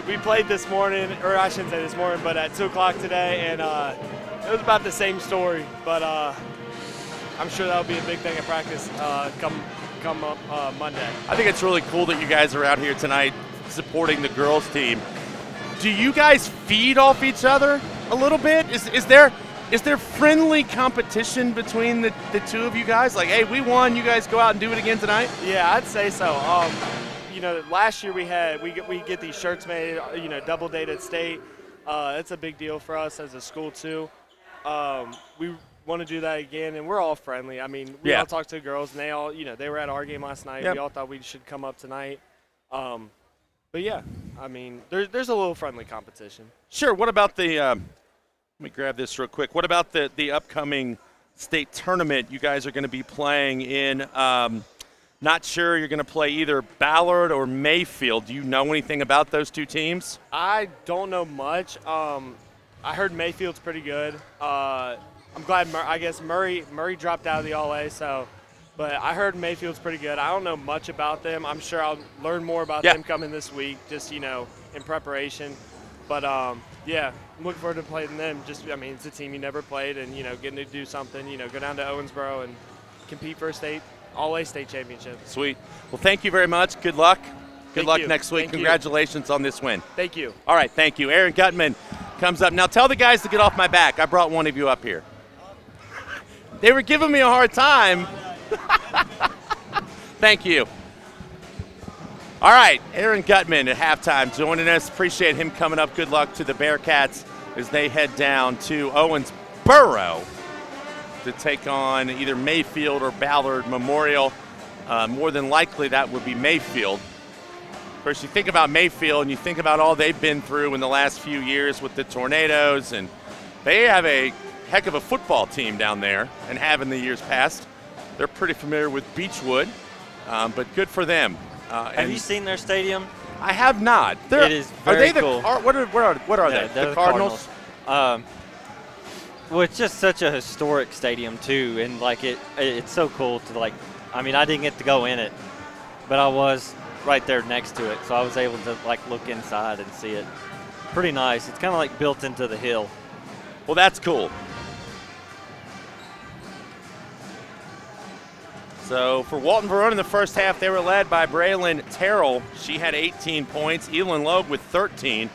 S3: we played this morning, or I shouldn't say this morning, but at 2 o'clock today, and it was about the same story, but I'm sure that'll be a big thing at practice come Monday.
S1: I think it's really cool that you guys are out here tonight supporting the girls team. Do you guys feed off each other a little bit? Is there friendly competition between the two of you guys? Like, hey, we won, you guys go out and do it again tonight?
S3: Yeah, I'd say so. Last year we get these shirts made, double dated state. It's a big deal for us as a school too. We want to do that again, and we're all friendly. We all talked to the girls, and they all, they were at our game last night. Yep. We all thought we should come up tonight. But yeah, there's a little friendly competition.
S1: Sure. What about the? Let me grab this real quick. What about the upcoming state tournament you guys are going to be playing in? Not sure you're going to play either Ballard or Mayfield. Do you know anything about those two teams?
S3: I don't know much. I heard Mayfield's pretty good. I'm glad. I guess Murray dropped out of the All-A, but I heard Mayfield's pretty good. I don't know much about them. I'm sure I'll learn more about them coming this week, just in preparation. But I'm looking forward to playing them. It's a team you never played, and getting to do something. Go down to Owensboro and compete for a All-A state championship.
S1: Sweet. Well, thank you very much. Good luck. Good luck
S3: you.
S1: next week.
S3: Thank
S1: Congratulations on this win.
S3: Thank you.
S1: All right, thank you. Aaron Gutman comes up. Now tell the guys to get off my back. I brought one of you up here. They were giving me a hard time. Thank you. All right, Aaron Gutman at halftime joining us. Appreciate him coming up. Good luck to the Bearcats as they head down to Owensboro to take on either Mayfield or Ballard Memorial. More than likely that would be Mayfield. Of course, you think about Mayfield and you think about all they've been through in the last few years with the tornadoes, and they have a heck of a football team down there and have in the years past. They're pretty familiar with Beechwood, but good for them.
S2: Have you seen their stadium?
S1: I have not.
S2: It is very
S1: cool. What are they?
S2: The Cardinals. Well, it's just such a historic stadium too, and it's so cool to I didn't get to go in it, but I was right there next to it, so I was able to look inside and see it. Pretty nice. It's kind of built into the hill.
S1: Well, that's cool. So for Walton Verona in the first half, they were led by Braylon Terrell. She had 18 points. Elin Loeb with 13.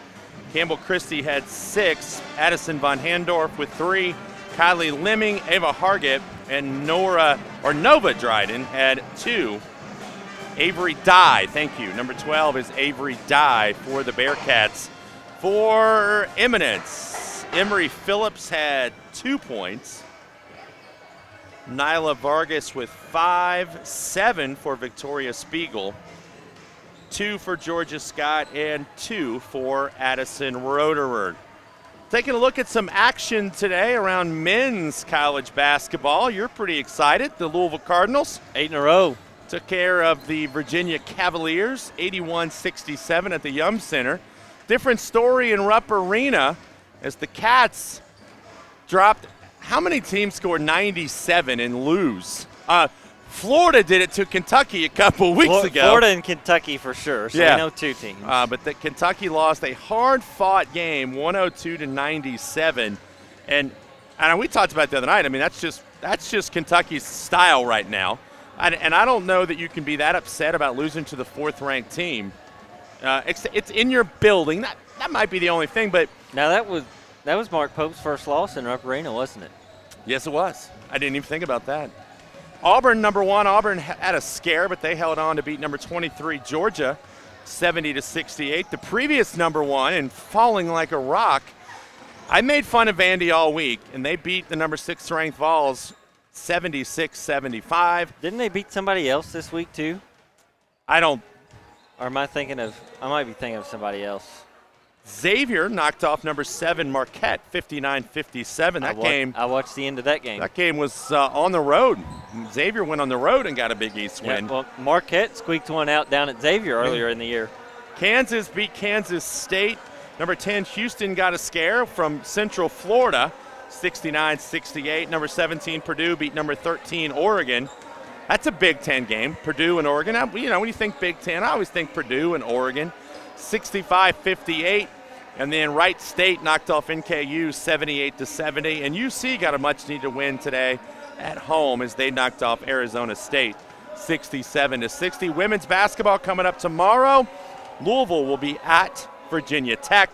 S1: Campbell Christie had 6. Addison Von Handorf with 3. Kylie Lemming, Ava Hargett, and Nova Dryden had 2. Avery Dye, thank you. Number 12 is Avery Dye for the Bearcats. For Eminence, Emery Phillips had 2 points. Nyla Vargas with 5, 7 for Victoria Spiegel, 2 for Georgia Scott, and 2 for Addison Roederer. Taking a look at some action today around men's college basketball. You're pretty excited. The Louisville Cardinals
S2: 8 in a row.
S1: took care of the Virginia Cavaliers, 81-67 at the Yum Center. Different story in Rupp Arena as the Cats dropped. How many teams scored 97 and lose? Florida did it to Kentucky a couple weeks ago.
S2: Florida and Kentucky for sure. So
S1: Yeah.
S2: we know 2 teams.
S1: But the Kentucky lost a hard-fought game, 102-97, and we talked about it the other night. I mean, that's just Kentucky's style right now, and I don't know that you can be that upset about losing to the 4th-ranked team. It's in your building. That might be the only thing, but
S2: Now that was Mark Pope's first loss in Rupp Arena, wasn't it?
S1: yes, it was. I didn't even think about that. Auburn, number 1. Auburn had a scare, but they held on to beat number 23 Georgia, 70-68. The previous number 1, and falling like a rock. I made fun of Vandy all week, and they beat the number 6 ranked Vols 76-75.
S2: Didn't they beat somebody else this week too?
S1: I don't.
S2: Or am I thinking of? I might be thinking of somebody else.
S1: Xavier knocked off number 7 Marquette 59-57.
S2: I watched the end of that game.
S1: That game was on the road. Xavier went on the road and got a Big East win.
S2: Yeah, well, Marquette squeaked one out down at Xavier earlier in the year.
S1: Kansas beat Kansas State. Number 10 Houston got a scare from Central Florida, 69-68. Number 17 Purdue beat number 13 Oregon. That's a Big Ten game, Purdue and Oregon. When you think Big Ten, I always think Purdue and Oregon. 65-58, and then Wright State knocked off NKU 78-70, and UC got a much-needed win today at home as they knocked off Arizona State 67-60. Women's basketball coming up tomorrow. Louisville will be at Virginia Tech,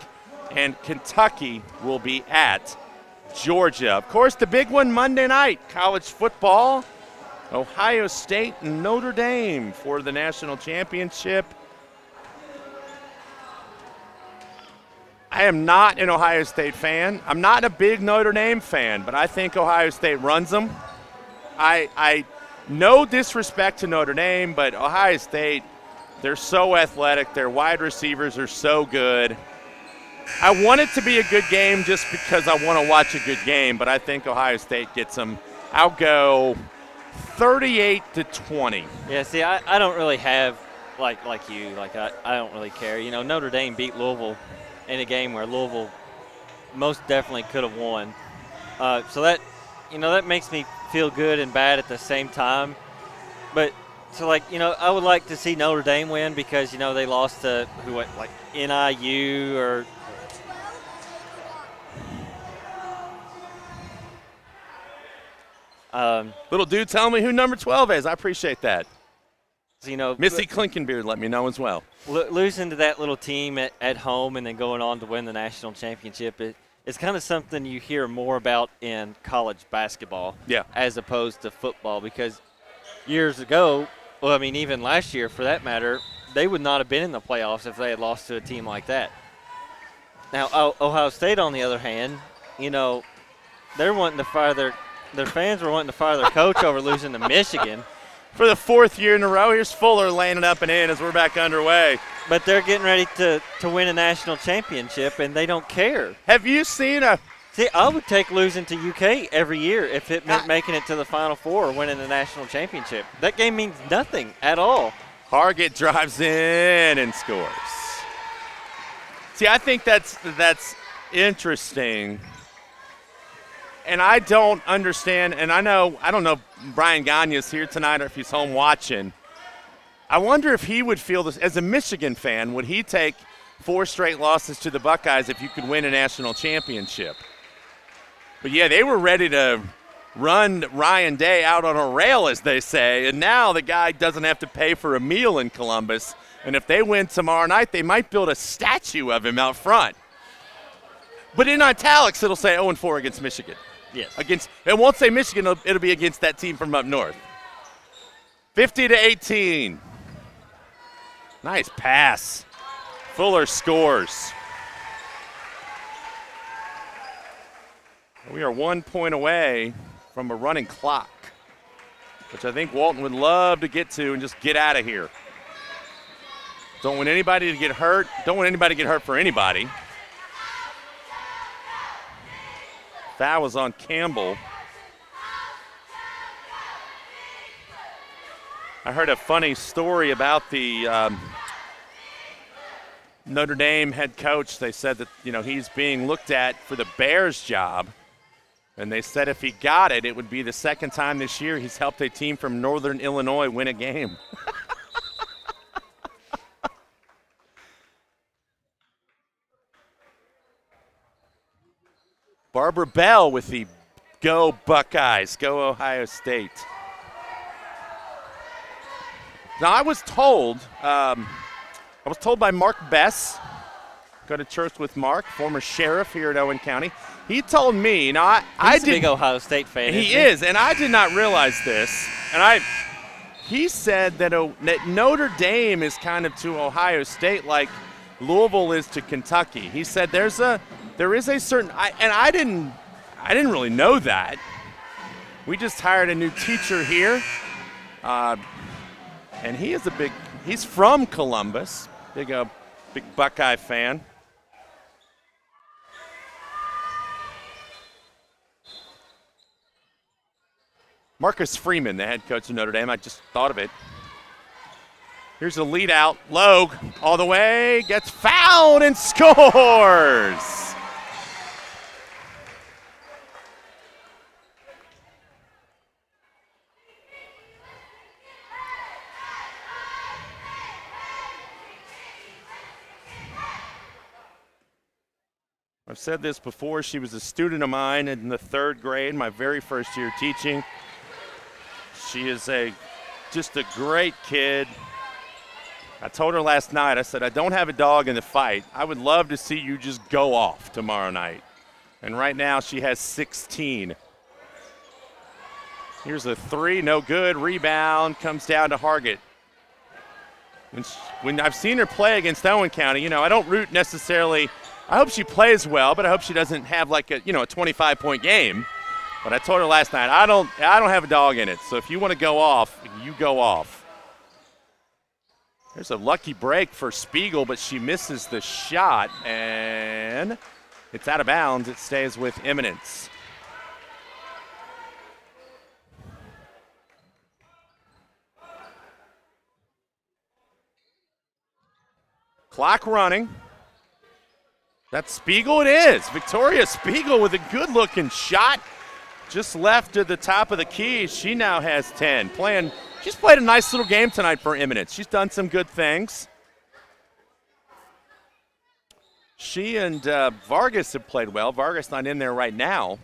S1: and Kentucky will be at Georgia. Of course, the big one Monday night, college football, Ohio State and Notre Dame for the national championship. I am not an Ohio State fan. I'm not a big Notre Dame fan, but I think Ohio State runs them. I no disrespect to Notre Dame, but Ohio State, they're so athletic. Their wide receivers are so good. I want it to be a good game just because I want to watch a good game, but I think Ohio State gets them. I'll go 38-20.
S2: Yeah, see, I don't really have, like you, I don't really care. Notre Dame beat Louisville in a game where Louisville most definitely could have won. So that makes me feel good and bad at the same time. But I would like to see Notre Dame win because they lost to NIU or
S1: Little dude telling me who number 12 is. I appreciate that. Missy
S2: but
S1: Klinkenbeard let me know as well.
S2: losing to that little team at home and then going on to win the national championship, it's kind of something you hear more about in college basketball as opposed to football, because years ago, even last year for that matter, they would not have been in the playoffs if they had lost to a team like that. Now, Ohio State, on the other hand, they're wanting to fire their fans were wanting to fire their coach over losing to Michigan.
S1: For the 4th year in a row, here's Fuller laying it up and in as we're back underway.
S2: But they're getting ready to win a national championship, and they don't care.
S1: Have you seen
S2: See, I would take losing to UK every year if it meant making it to the Final Four or winning the national championship. That game means nothing at all.
S1: Hargett drives in and scores. See, I think that's interesting. And I don't understand, and I don't know if Brian Gagne's here tonight or if he's home watching. I wonder if he would feel this, as a Michigan fan, would he take 4 straight losses to the Buckeyes if you could win a national championship? But yeah, they were ready to run Ryan Day out on a rail, as they say, and now the guy doesn't have to pay for a meal in Columbus. And if they win tomorrow night, they might build a statue of him out front. But in italics, it'll say 0-4 against Michigan.
S2: Yes.
S1: It won't say Michigan, it'll be against that team from up north. 50-18. Nice pass. Fuller scores. We are 1 point away from a running clock. which I think Walton would love to get to and just get out of here. Don't want anybody to get hurt. Don't want anybody to get hurt for anybody. Foul was on Campbell. I heard a funny story about the Notre Dame head coach. They said that, he's being looked at for the Bears job. And they said if he got it, it would be the second time this year he's helped a team from Northern Illinois win a game. Barbara Bell with the Go Buckeyes, Go Ohio State. Now, I was told by Mark Bess, go to church with Mark, former sheriff here at Owen County. He told me, I
S2: He's
S1: did.
S2: a big Ohio State fan.
S1: He is, and I did not realize this. And he said that Notre Dame is kind of to Ohio State like Louisville is to Kentucky. He said there is a certain, and I didn't really know that. We just hired a new teacher here. And he's from Columbus, big Buckeye fan. Marcus Freeman, the head coach of Notre Dame, I just thought of it. Here's a lead out, Logue, all the way, gets fouled and scores! I've said this before. She was a student of mine in the 3rd grade, my very first year teaching. She is just a great kid. I told her last night, I said, I don't have a dog in the fight. I would love to see you just go off tomorrow night. And right now she has 16. Here's a 3, no good. Rebound comes down to Hargett. When I've seen her play against Owen County, I don't root necessarily. I hope she plays well, but I hope she doesn't have like a 25-point game. But I told her last night, I don't have a dog in it. So if you want to go off, you go off. There's a lucky break for Spiegel, but she misses the shot, and it's out of bounds. It stays with Eminence. Clock running. That's Spiegel, it is. Victoria Spiegel with a good-looking shot. Just left to the top of the key. She now has 10. She's played a nice little game tonight for Eminence. She's done some good things. She and Vargas have played well. Vargas not in there right now.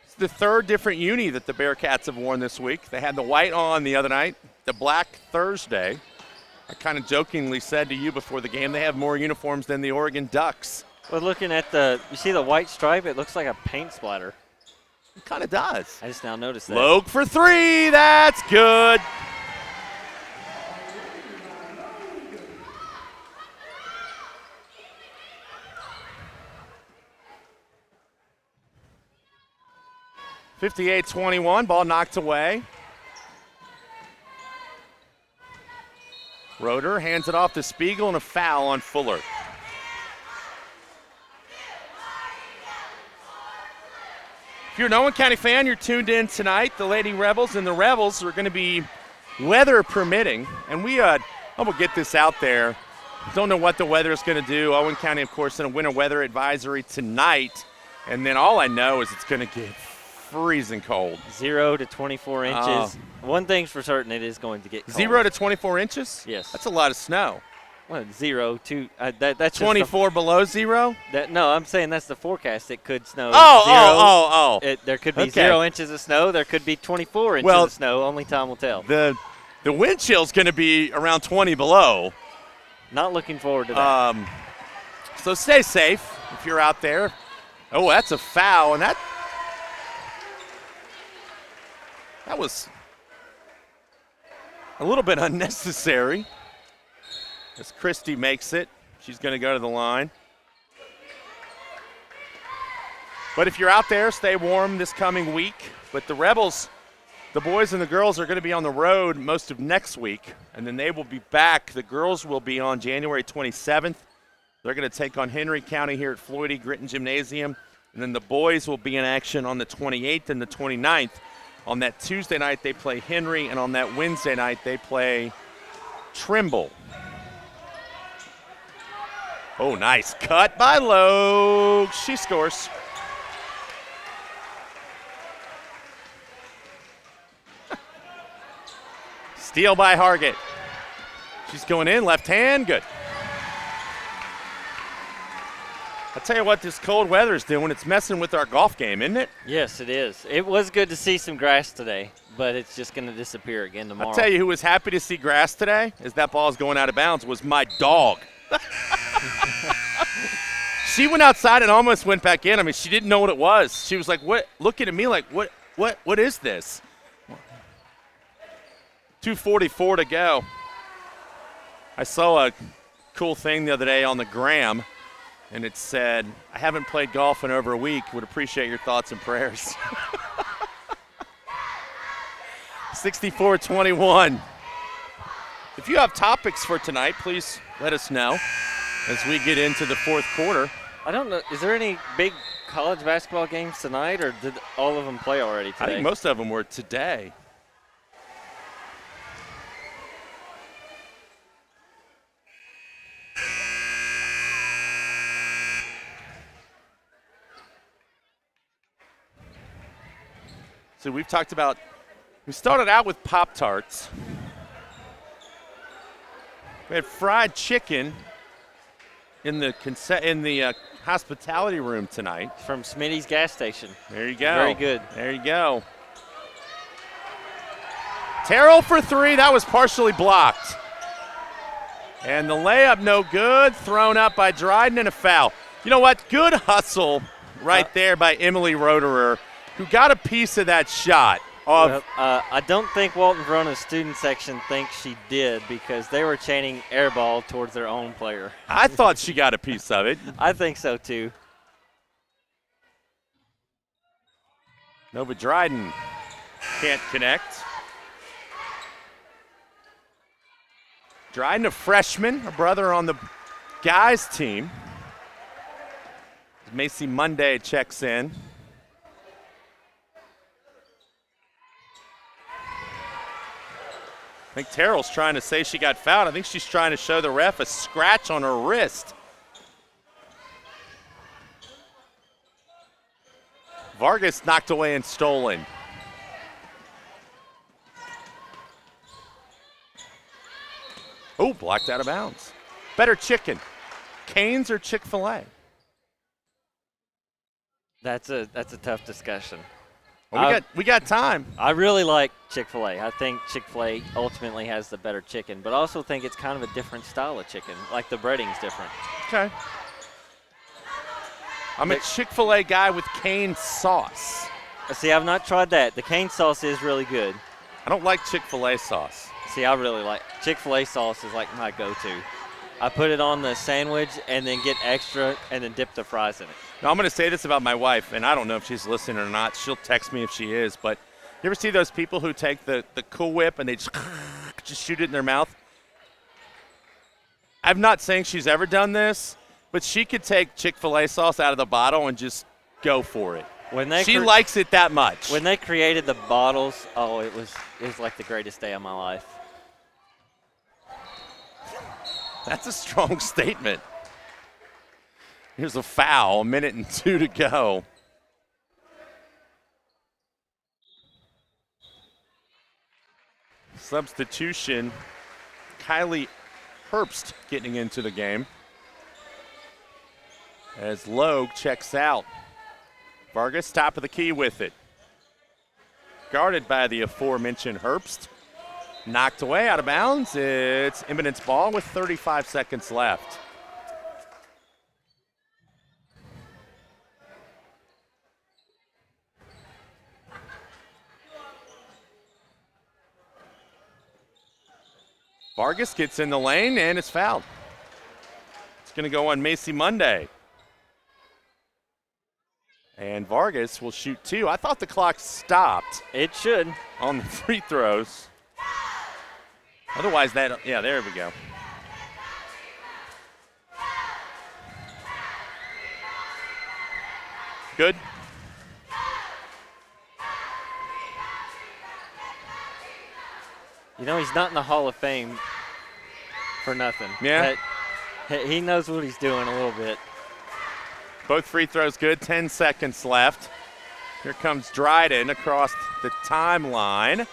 S1: It's the 3rd different uni that the Bearcats have worn this week. They had the white on the other night, the black Thursday. I kind of jokingly said to you before the game, they have more uniforms than the Oregon Ducks.
S2: Well, looking at you see the white stripe? It looks like a paint splatter.
S1: It kind of does.
S2: I just now noticed that.
S1: Logue for 3, that's good. (58-21), ball knocked away. Roeder hands it off to Spiegel and a foul on Fuller. If you're an Owen County fan, you're tuned in tonight. The Lady Rebels and the Rebels are going to be weather permitting. And I'm going to get this out there. Don't know what the weather is going to do. Owen County, of course, in a winter weather advisory tonight. And then all I know is it's going to get freezing cold.
S2: 0 to 24 inches. One thing's for certain, it is going to get cold.
S1: 0 to 24 inches?
S2: Yes.
S1: That's a lot of snow.
S2: Well, 0 to that's
S1: 24 below 0?
S2: No, I'm saying that's the forecast. It could snow. There could be 0 inches of snow. There could be 24 inches of snow. Only time will tell.
S1: The wind chill's going to be around 20 below.
S2: Not looking forward to that.
S1: So stay safe if you're out there. Oh, that's a foul, and that was a little bit unnecessary. As Christie makes it, she's going to go to the line. But if you're out there, stay warm this coming week. But the Rebels, the boys and the girls, are going to be on the road most of next week, and then they will be back. The girls will be on January 27th. They're going to take on Henry County here at Floyd E. Gritton Gymnasium, and then the boys will be in action on the 28th and the 29th. On that Tuesday night, they play Henry, and on that Wednesday night, they play Trimble. Oh, nice cut by Logue. She scores. Steal by Hargett. She's going in, left hand, good. I'll tell you what this cold weather is doing. It's messing with our golf game, isn't it?
S2: Yes, it is. It was good to see some grass today, but it's just going to disappear again tomorrow.
S1: I'll tell you who was happy to see grass today as that ball is going out of bounds was my dog. She went outside and almost went back in. I mean, she didn't know what it was. She was like, "What?" Looking at me like, what is this?" 2:44 to go. I saw a cool thing the other day on the gram, and it said, "I haven't played golf in over a week. Would appreciate your thoughts and prayers." 64-21. If you have topics for tonight, please let us know as we get into the fourth quarter.
S2: I don't know. Is there any big college basketball games tonight, or did all of them play already today?
S1: I think most of them were today. So we started out with Pop-Tarts. We had fried chicken in the hospitality room tonight.
S2: From Smitty's gas station.
S1: There you go.
S2: Very good.
S1: There you go. Terrell for three. That was partially blocked. And the layup no good. Thrown up by Dryden and a foul. You know what? Good hustle right there by Emily Roederer, who got a piece of that shot.
S2: I don't think Walton Verona's student section thinks she did because they were chanting air ball towards their own player.
S1: I thought she got a piece of it.
S2: I think so too.
S1: Nova Dryden can't connect. Dryden, a freshman, a brother on the guys team. Macy Monday checks in. I think Terrell's trying to say she got fouled. I think she's trying to show the ref a scratch on her wrist. Vargas knocked away and stolen. Oh, blocked out of bounds. Better chicken, Cane's or Chick-fil-A?
S2: That's a tough discussion.
S1: Well, we got time.
S2: I really like Chick-fil-A. I think Chick-fil-A ultimately has the better chicken, but I also think it's kind of a different style of chicken. Like the breading's different.
S1: Okay. I'm a Chick-fil-A guy with cane sauce.
S2: See, I've not tried that. The cane sauce is really good.
S1: I don't like Chick-fil-A sauce.
S2: See, I really like Chick-fil-A sauce is like my go-to. I put it on the sandwich and then get extra and then dip the fries in it.
S1: Now, I'm going to say this about my wife, and I don't know if she's listening or not. She'll text me if she is, but you ever see those people who take the Cool Whip and they just shoot it in their mouth? I'm not saying she's ever done this, but she could take Chick-fil-A sauce out of the bottle and just go for it. She likes it that much.
S2: When they created the bottles, it was like the greatest day of my life.
S1: That's a strong statement. Here's a foul, 1:02 to go. Substitution, Kylie Herbst getting into the game as Logue checks out. Vargas top of the key with it. Guarded by the aforementioned Herbst. Knocked away out of bounds. It's Eminence ball with 35 seconds left. Vargas gets in the lane and is fouled. It's going to go on Macy Monday. And Vargas will shoot 2. I thought the clock stopped
S2: It should.
S1: on the free throws. Otherwise, yeah, there we go. Good.
S2: You know, he's not in the Hall of Fame for nothing.
S1: Yeah.
S2: He knows what he's doing a little bit.
S1: Both free throws good. 10 seconds left. Here comes Dryden across the timeline.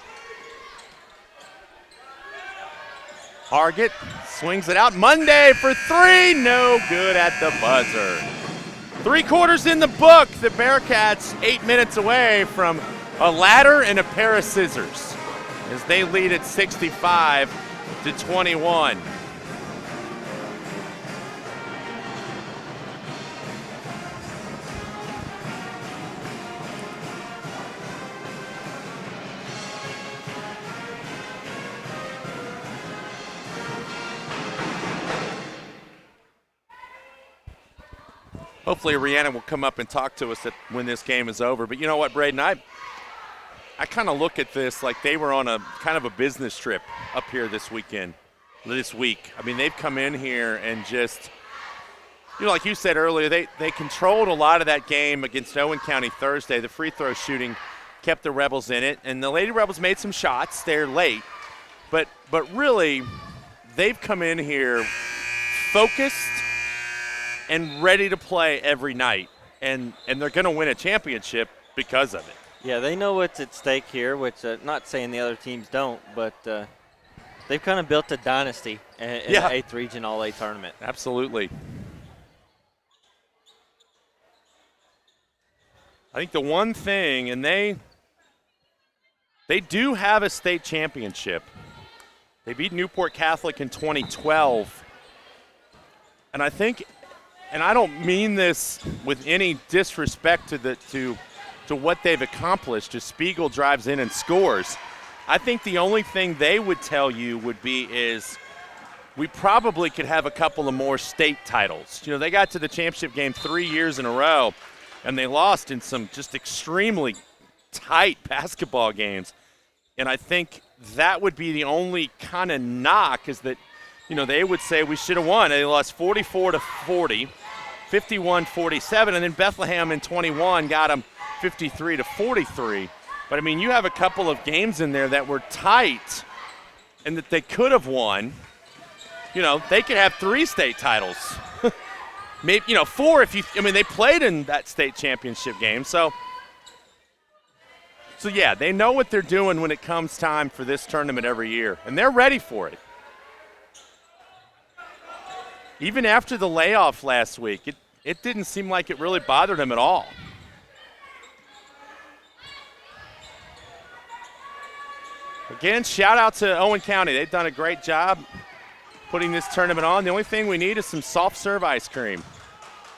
S1: Hargett swings it out. Monday for 3. No good at the buzzer. 3 quarters in the book. The Bearcats 8 minutes away from a ladder and a pair of scissors as they lead at 65-21. Hopefully, Rhiannon will come up and talk to us when this game is over. But you know what, Braden? I kind of look at this like they were on a kind of a business trip up here this week. I mean, they've come in here and just, like you said earlier, they controlled a lot of that game against Owen County Thursday. The free throw shooting kept the Rebels in it, and the Lady Rebels made some shots. They're late. But really, they've come in here focused and ready to play every night, and they're going to win a championship because of it.
S2: Yeah, they know what's at stake here, which not saying the other teams don't, but they've kind of built a dynasty in the 8th Region All-A tournament.
S1: Absolutely. I think the one thing, and they do have a state championship. They beat Newport Catholic in 2012, and I think, and I don't mean this with any disrespect to what they've accomplished, as Spiegel drives in and scores. I think the only thing they would tell you would be is we probably could have a couple of more state titles. They got to the championship game 3 years in a row, and they lost in some just extremely tight basketball games. And I think that would be the only kind of knock, is that, they would say we should have won. They lost 44-40. 51-47, and then Bethlehem in 21 got them 53-43. But, I mean, you have a couple of games in there that were tight and that they could have won. They could have 3 state titles. Maybe, 4 if you – they played in that state championship game. So, yeah, they know what they're doing when it comes time for this tournament every year, and they're ready for it. Even after the layoff last week, it didn't seem like it really bothered him at all. Again, shout out to Owen County. They've done a great job putting this tournament on. The only thing we need is some soft serve ice cream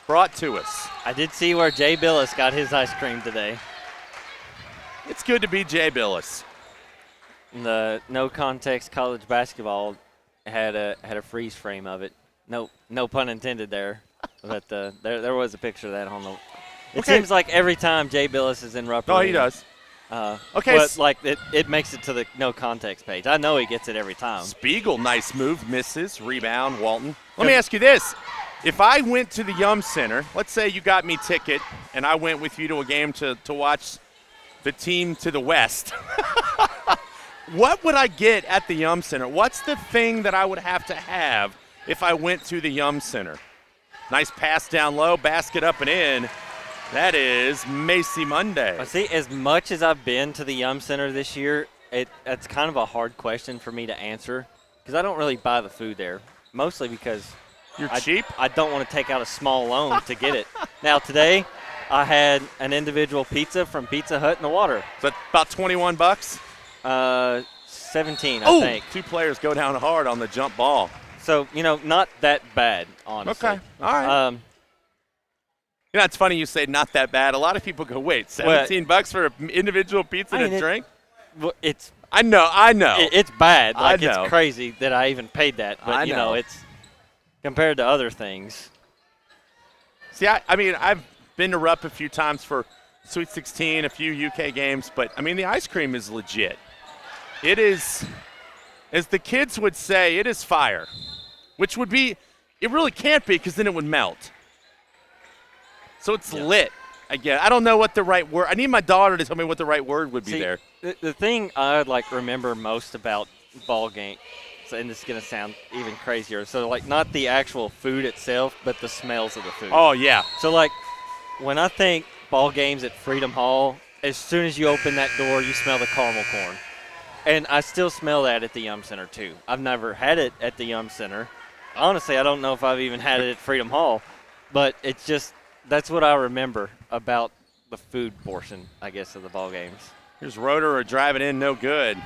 S1: brought to us.
S2: I did see where Jay Billis got his ice cream today.
S1: It's good to be Jay Billis.
S2: The No Context College Basketball had a freeze frame of it. No pun intended there, but there was a picture of that on the. It seems like every time Jay Billis is in Rupp.
S1: Oh, he does.
S2: Okay, but like it makes it to the No Context page. I know he gets it every time.
S1: Spiegel, nice move, misses, rebound, Walton. Let me ask you this: if I went to the Yum Center, let's say you got me ticket, and I went with you to a game to watch the team to the west. What would I get at the Yum Center? What's the thing that I would have to have if I went to the Yum Center? Nice pass down low, basket up and in. That is Macy Monday.
S2: See, as much as I've been to the Yum Center this year, it's kind of a hard question for me to answer because I don't really buy the food there, mostly because
S1: you're cheap.
S2: I don't want to take out a small loan to get it. Now, today, I had an individual pizza from Pizza Hut in the water.
S1: Is that about $21?
S2: 17, I think.
S1: 2 players go down hard on the jump ball.
S2: So, not that bad, honestly.
S1: Okay, all right. It's funny you say not that bad. A lot of people go, wait, $17 for an individual pizza and a drink?
S2: Well, it's.
S1: I know.
S2: It's bad. Like,
S1: I know.
S2: It's crazy that I even paid that. But,
S1: I know.
S2: It's compared to other things.
S1: See, I've been to Rupp a few times for Sweet 16, a few UK games, but, I mean, the ice cream is legit. It is, as the kids would say, it is fire, which would be, it really can't be because then it would melt. So it's lit. Again, I don't know what the right word. I need my daughter to tell me what the right word would be there.
S2: The thing I remember most about ball game, and this is gonna sound even crazier. So not the actual food itself, but the smells of the food.
S1: Oh yeah.
S2: So when I think ball games at Freedom Hall, as soon as you open that door, you smell the caramel corn, and I still smell that at the Yum Center too. I've never had it at the Yum Center. Honestly, I don't know if I've even had it at Freedom Hall, but it's just. That's what I remember about the food portion, I guess, of the ball games.
S1: Here's Roederer driving in, no good.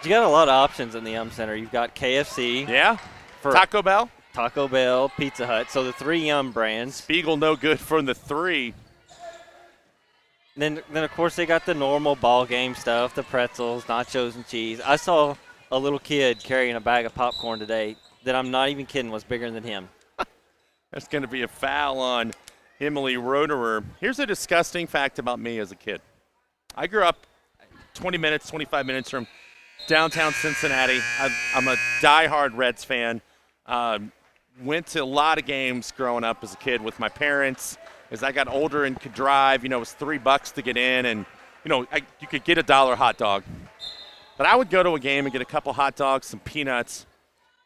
S2: You got a lot of options in the Yum Center. You've got KFC.
S1: Yeah.
S2: For
S1: Taco Bell,
S2: Pizza Hut. So the 3 Yum brands.
S1: Spiegel, no good from the 3.
S2: Then of course they got the normal ball game stuff, the pretzels, nachos, and cheese. I saw a little kid carrying a bag of popcorn today that I'm not even kidding was bigger than him.
S1: That's going to be a foul on Emily Roederer. Here's a disgusting fact about me as a kid. I grew up 25 minutes from downtown Cincinnati. I'm a diehard Reds fan. Went to a lot of games growing up as a kid with my parents. As I got older and could drive, it was $3 to get in, and you could get $1 hot dog. But I would go to a game and get a couple hot dogs, some peanuts,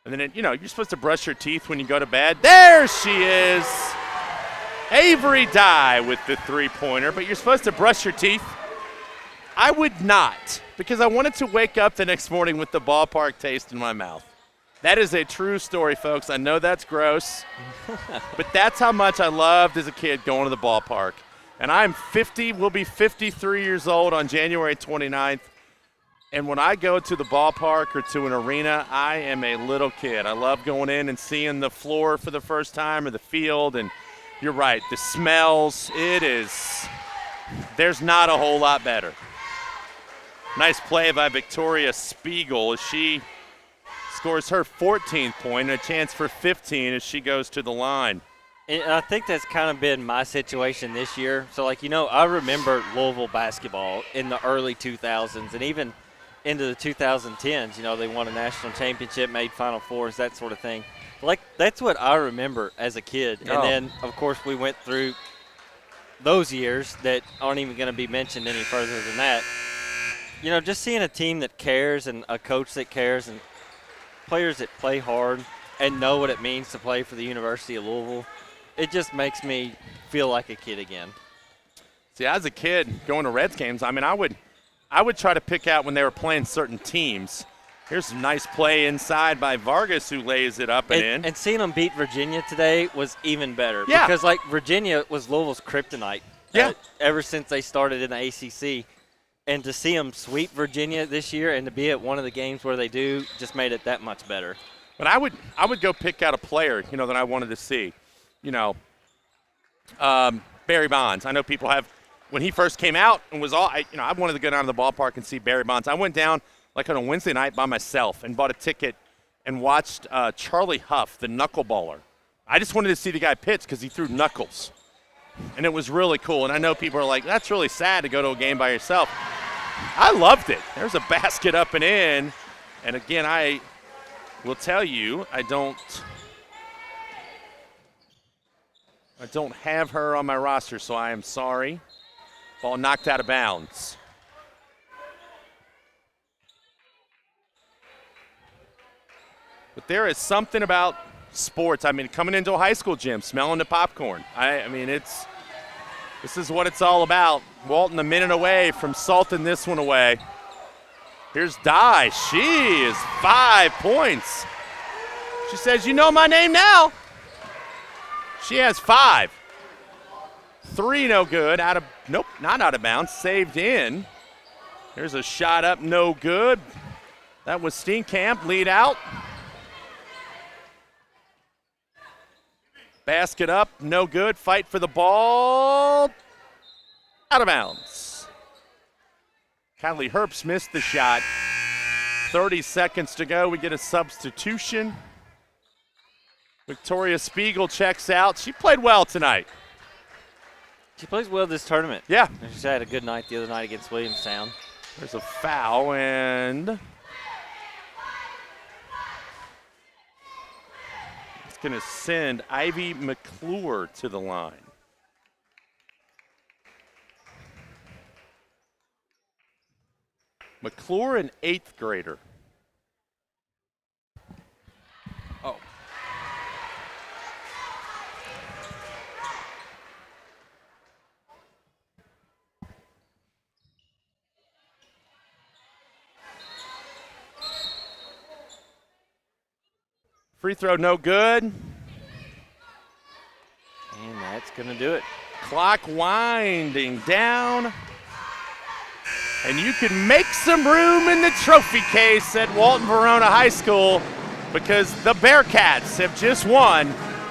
S1: and then you're supposed to brush your teeth when you go to bed. There she is. Avery Dye with the 3-pointer, but you're supposed to brush your teeth. I would not, because I wanted to wake up the next morning with the ballpark taste in my mouth. That is a true story, folks. I know that's gross, but that's how much I loved as a kid going to the ballpark. And I'm 50, will be 53 years old on January 29th. And when I go to the ballpark or to an arena, I am a little kid. I love going in and seeing the floor for the first time or the field, and you're right, the smells, there's not a whole lot better. Nice play by Victoria Spiegel as she scores her 14th point and a chance for 15 as she goes to the line.
S2: And I think that's kind of been my situation this year. So, I remember Louisville basketball in the early 2000s and even into the 2010s. They won a national championship, made Final Fours, that sort of thing. That's what I remember as a kid. And then, of course, we went through those years that aren't even going to be mentioned any further than that. Just seeing a team that cares and a coach that cares and players that play hard and know what it means to play for the University of Louisville, it just makes me feel like a kid again.
S1: See, as a kid going to Reds games, I would try to pick out when they were playing certain teams. Here's a nice play inside by Vargas, who lays it up and in.
S2: And seeing them beat Virginia today was even better.
S1: Yeah.
S2: Because, Virginia was Louisville's kryptonite ever since they started in the ACC. And to see them sweep Virginia this year and to be at one of the games where they do just made it that much better.
S1: But I would go pick out a player, that I wanted to see. Barry Bonds. I know people have, when he first came out and was all, I wanted to go down to the ballpark and see Barry Bonds. I went down on a Wednesday night by myself and bought a ticket and watched Charlie Huff, the knuckleballer. I just wanted to see the guy pitch because he threw knuckles. And it was really cool. And I know people are like, that's really sad to go to a game by yourself. I loved it. There's a basket up and in. And again, I will tell you, I don't have her on my roster, so I am sorry. Ball knocked out of bounds. But there is something about sports. Coming into a high school gym, smelling the popcorn. This is what it's all about. Walton a minute away from salting this one away. Here's Dye. She is 5 points. She says, "You know my name now." She has 5. 3 no good. Nope, not out of bounds. Saved in. Here's a shot up, no good. That was Steenkamp, lead out. Basket up, no good. Fight for the ball. Out of bounds. Kylie Herbst missed the shot. 30 seconds to go. We get a substitution. Victoria Spiegel checks out. She played well tonight.
S2: She plays well this tournament.
S1: Yeah.
S2: She's had a good night the other night against Williamstown.
S1: There's a foul, and it's going to send Ivy McClure to the line. McClure, an 8th grader. Oh. Free throw no good.
S2: And that's going to do it.
S1: Clock winding down. And you can make some room in the trophy case at Walton Verona High School because the Bearcats have just won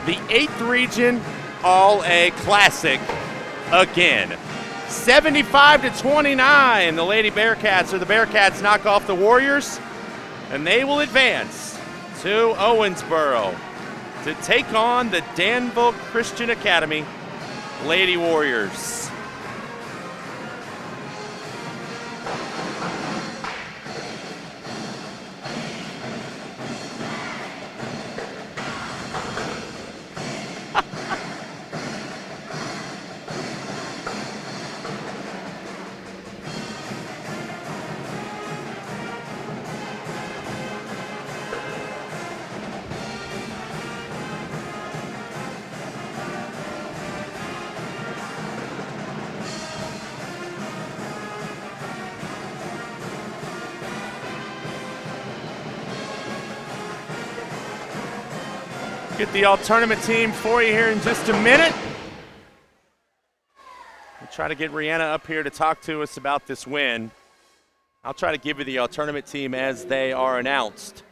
S1: the 8th Region All-A Classic again. 75-29, the Lady Bearcats, or the Bearcats knock off the Warriors, and they will advance to Owensboro to take on the Danville Christian Academy Lady Warriors. Get the all-tournament team for you here in just a minute. We'll try to get Rihanna up here to talk to us about this win. I'll try to give you the all-tournament team as they are announced.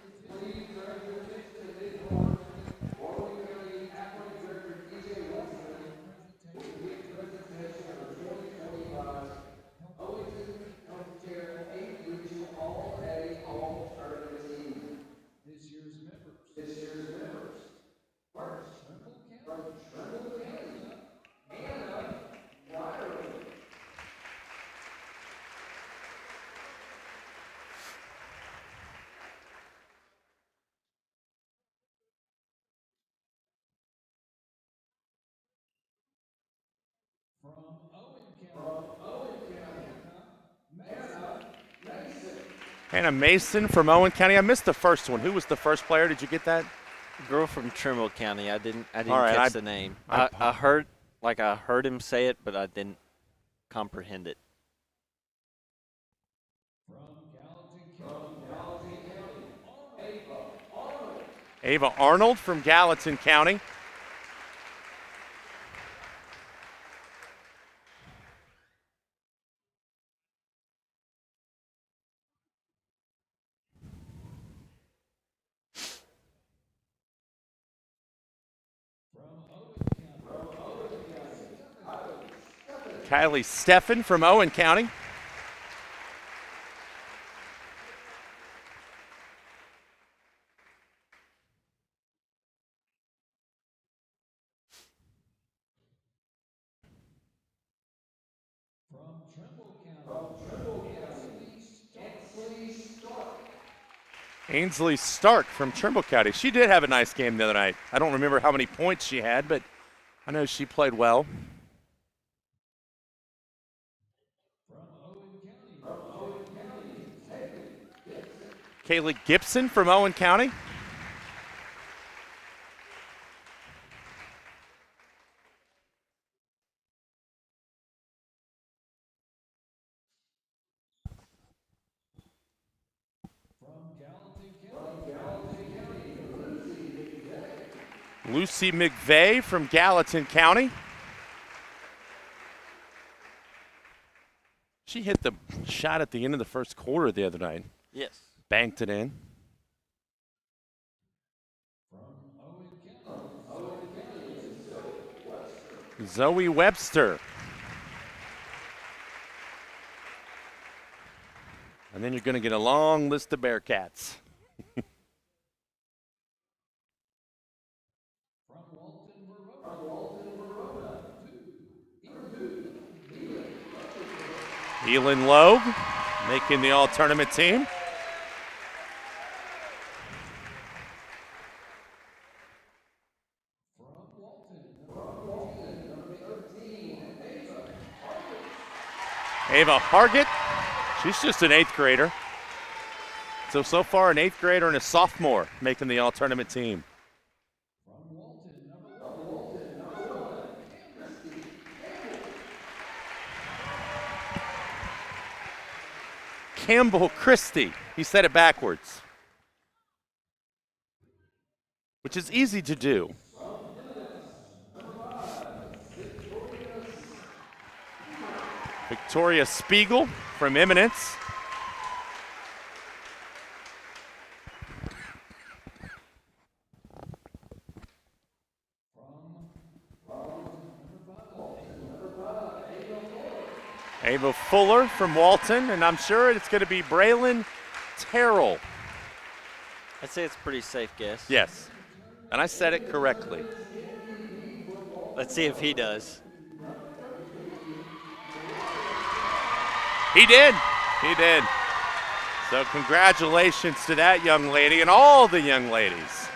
S1: Hannah Mason from Owen County. I missed the first one. Who was the first player? Did you get that?
S2: Girl from Trimble County. I didn't
S1: right,
S2: catch the name. I heard him say it, but I didn't comprehend it.
S1: Ava Arnold from Gallatin County. Kylie Steffen from Owen County. Ainsley Stark from Trimble County. She did have a nice game the other night. I don't remember how many points she had, but I know she played well. Kaylee Gibson from Owen County. Lucy McVeigh from Gallatin County. She hit the shot at the end of the first quarter the other night.
S2: Yes.
S1: Banked it in. Zoe Webster. And then you're going to get a long list of Bearcats. Elin Loeb making the all-tournament team. Ava Hargett, she's just an 8th grader. So far an 8th grader and a sophomore making the all-tournament team. Campbell Christie, he said it backwards, which is easy to do. Victoria Spiegel from Eminence. Ava Fuller from Walton, and I'm sure it's going to be Braylon Terrell.
S2: I'd say it's a pretty safe guess.
S1: Yes, and I said it correctly.
S2: Let's see if he does.
S1: He did. He did. So congratulations to that young lady and all the young ladies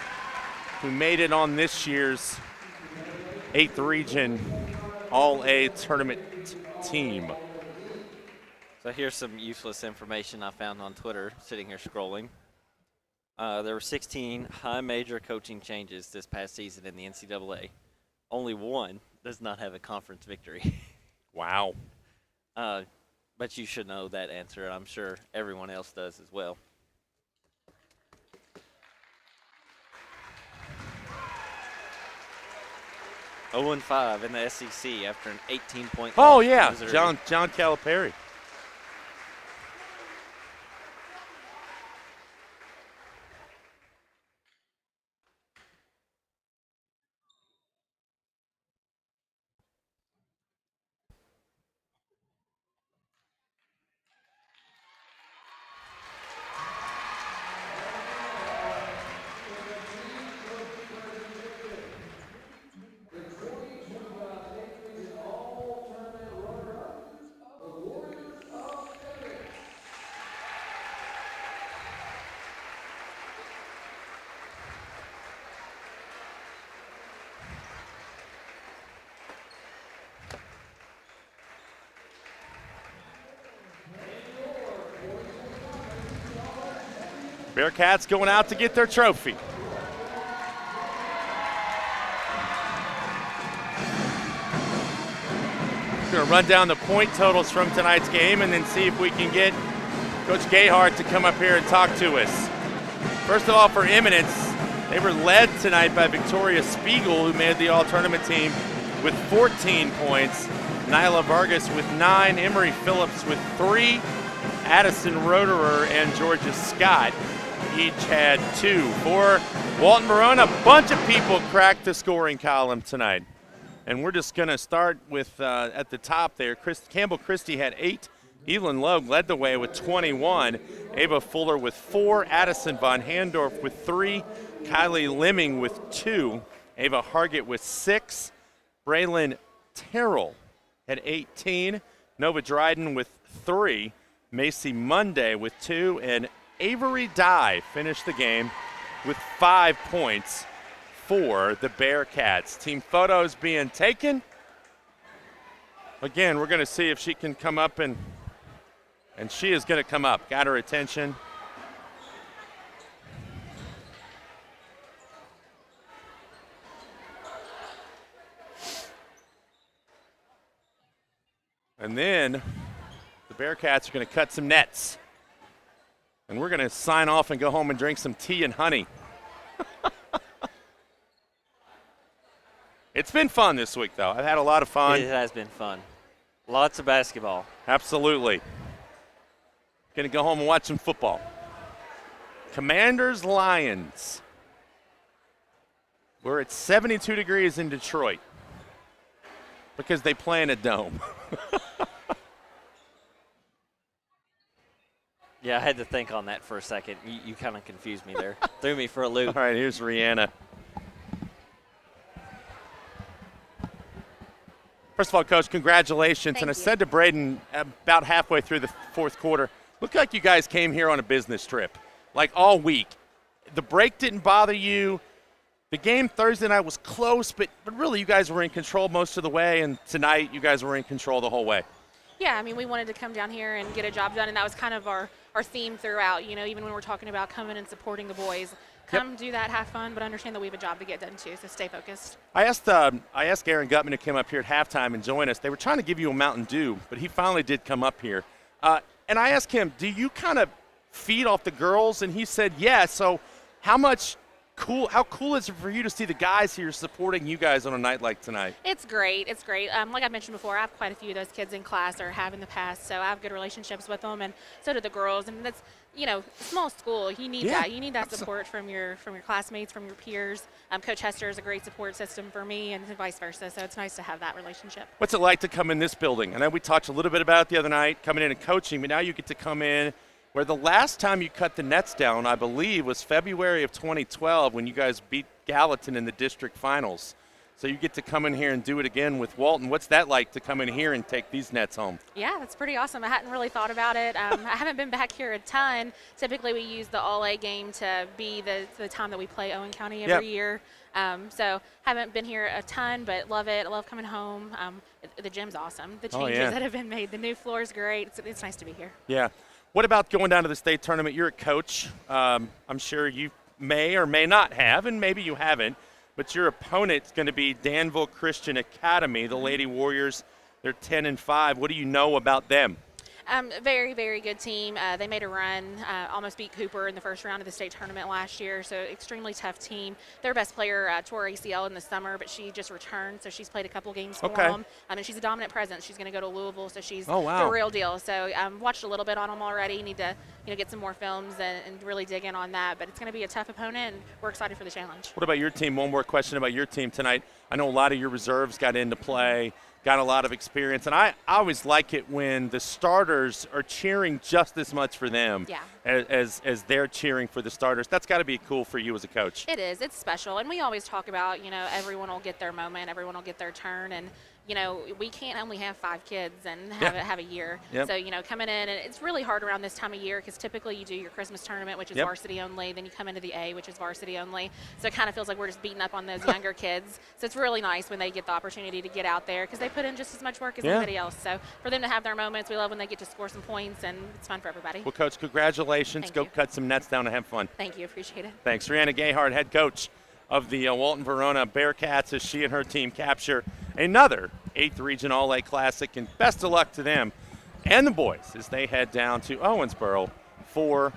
S1: who made it on this year's 8th Region All-A tournament team.
S2: So here's some useless information I found on Twitter, sitting here scrolling. There were 16 high major coaching changes this past season in the NCAA. Only one does not have a conference victory.
S1: Wow.
S2: But you should know that answer, and I'm sure everyone else does as well. Oh, 5 in the SEC after an 18-point
S1: Oh,
S2: loss to
S1: yeah,
S2: Missouri.
S1: John Calipari. Bearcats going out to get their trophy. We're going to run down the point totals from tonight's game and then see if we can get Coach Gayhart to come up here and talk to us. First of all, for Eminence, they were led tonight by Victoria Spiegel, who made the all-tournament team with 14 points. Nyla Vargas with 9, Emery Phillips with 3, Addison Roderer and Georgia Scott each had 2. For Walton Verona, a bunch of people cracked the scoring column tonight. And we're just going to start with, at the top there, Campbell Christie had 8. Elin Loeb led the way with 21. Ava Fuller with 4. Addison Von Handorf with 3. Kylie Lemming with 2. Ava Hargett with 6. Braylon Terrell had 18. Nova Dryden with 3. Macy Monday with 2. And Avery Dye finished the game with 5 points for the Bearcats. Team photos being taken. Again, we're going to see if she can come up, and she is going to come up. Got her attention. And then the Bearcats are going to cut some nets. And we're going to sign off and go home and drink some tea and honey. It's been fun this week, though. I've had a lot of fun.
S2: It has been fun. Lots of basketball.
S1: Absolutely. Going to go home and watch some football. Commanders Lions. We're at 72 degrees in Detroit because they play in a dome.
S2: Yeah, I had to think on that for a second. You kind of confused me there. Threw me for a loop.
S1: All right, here's Rihanna. First of all, Coach, congratulations.
S4: Thank
S1: And I
S4: you.
S1: said to Braden about halfway through the fourth quarter, looked like you guys came here on a business trip, like all week. The break didn't bother you. The game Thursday night was close, but really you guys were in control most of the way, and tonight you guys were in control the whole way.
S4: Yeah, I mean, we wanted to come down here and get a job done, and that was kind of our theme throughout. You know, even when we're talking about coming and supporting the boys, come do that, have fun, but understand that we have a job to get done too, so stay focused.
S1: I asked Aaron Gutman to come up here at halftime and join us. They were trying to give you a Mountain Dew, but he finally did come up here. And I asked him, do you kind of feed off the girls? And he said, yeah. So how cool is it for you to see the guys here supporting you guys on a night like tonight?
S4: It's great. It's great. Like I mentioned before, I have quite a few of those kids in class or have in the past, so I have good relationships with them, and so do the girls. And that's, you know, small school. You need that. You need that support from your classmates, from your peers. Coach Hester is a great support system for me, and vice versa. So it's nice to have that relationship.
S1: What's it like to come in this building? I know we talked a little bit about it the other night, coming in and coaching, but now you get to come in where the last time you cut the nets down, I believe, was February of 2012 when you guys beat Gallatin in the district finals. So you get to come in here and do it again with Walton. What's that like to come in here and take these nets home?
S4: Yeah, that's pretty awesome. I hadn't really thought about it. I haven't been back here a ton. Typically, we use the All-A game to be the time that we play Owen County every year. So haven't been here a ton, but love it. I love coming home. The gym's awesome. The changes that have been made. The new floor is great. It's nice to be here.
S1: Yeah. What about going down to the state tournament? You're a coach. I'm sure you may or may not have, and maybe you haven't, but your opponent's going to be Danville Christian Academy, the Lady Warriors. They're 10-5. What do you know about them?
S4: Very, very good team. They made a run, almost beat Cooper in the first round of the state tournament last year, so extremely tough team. Their best player tore ACL in the summer, but she just returned, so she's played a couple games for them. And she's a dominant presence. She's going to go to Louisville, so she's the real deal. So watched a little bit on them already. Need to get some more films and really dig in on that, but it's going to be a tough opponent, and we're excited for the challenge. What
S1: about your team? One more question about your team tonight. I know a lot of your reserves got into play, got a lot of experience, and I always like it when the starters are cheering just as much for them as they're cheering for the starters. That's got to be cool for you as a coach.
S4: It is. It's special, and we always talk about, everyone will get their moment, everyone will get their turn, and we can't only have 5 kids and have a year. So, coming in, and it's really hard around this time of year because typically you do your Christmas tournament, which is varsity only, then you come into the A, which is varsity only. So it kind of feels like we're just beating up on those younger kids. So it's really nice when they get the opportunity to get out there because they put in just as much work as anybody else. So for them to have their moments, we love when they get to score some points, and it's fun for everybody.
S1: Well, Coach, congratulations.
S4: Thank
S1: Go
S4: you.
S1: cut some nets down and have fun.
S4: Thank you. Appreciate it.
S1: Thanks. Rihanna Gayhart, head coach of the Walton Verona Bearcats, as she and her team capture another 8th Region All-A Classic, and best of luck to them and the boys as they head down to Owensboro for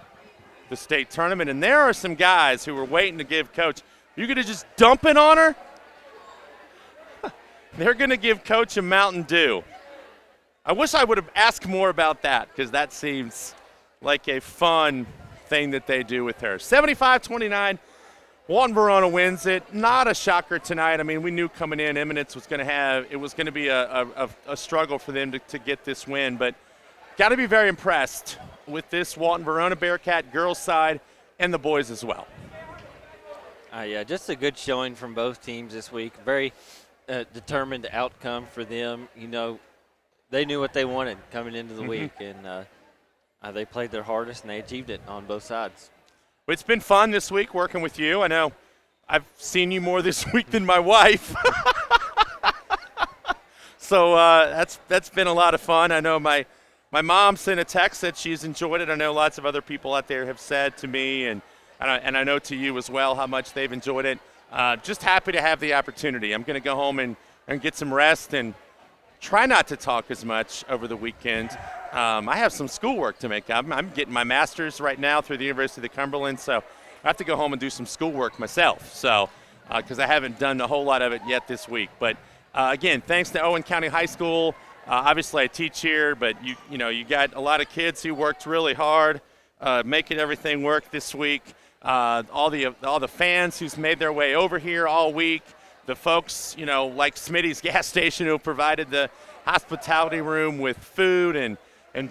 S1: the state tournament. And there are some guys who were waiting to give Coach, you going to just dump it on her? They're going to give Coach a Mountain Dew. I wish I would have asked more about that because that seems like a fun thing that they do with her. 75-29. Walton Verona wins it. Not a shocker tonight. I mean, we knew coming in Eminence was going to be a struggle for them to get this win, but got to be very impressed with this Walton Verona Bearcat girls side and the boys as well.
S2: Yeah, just a good showing from both teams this week. Very determined outcome for them. They knew what they wanted coming into the week, and they played their hardest, and they achieved it on both sides.
S1: It's been fun this week working with you. I know I've seen you more this week than my wife. So that's been a lot of fun. I know my mom sent a text that she's enjoyed it. I know lots of other people out there have said to me, and I know to you as well, how much they've enjoyed it. Just happy to have the opportunity. I'm going to go home and get some rest and try not to talk as much over the weekend. I have some schoolwork to make. I'm getting my master's right now through the University of Cumberland, so I have to go home and do some schoolwork myself. So, because I haven't done a whole lot of it yet this week. But again, thanks to Owen County High School. Obviously, I teach here, but you got a lot of kids who worked really hard making everything work this week. All the fans who's made their way over here all week. The folks, like Smitty's gas station, who provided the hospitality room with food and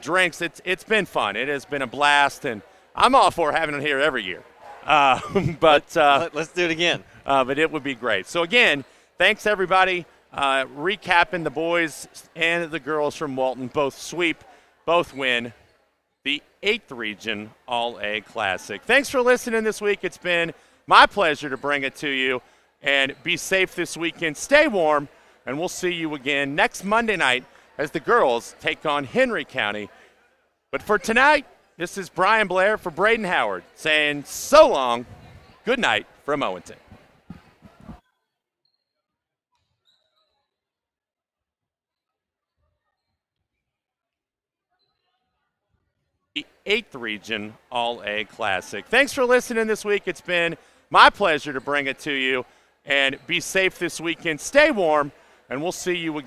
S1: drinks. It's been fun. It has been a blast, and I'm all for having it here every year. But
S2: let's do it again.
S1: But it would be great. So again, thanks everybody. recapping the boys and the girls from Walton, both sweep, both win the 8th Region All-A Classic. Thanks for listening this week. It's been my pleasure to bring it to you. And be safe this weekend. Stay warm, and we'll see you again next Monday night as the girls take on Henry County. But for tonight, this is Brian Blair for Braden Howard saying so long, good night from Owenton. The 8th Region All-A Classic. Thanks for listening this week. It's been my pleasure to bring it to you. And be safe this weekend. Stay warm, and we'll see you again.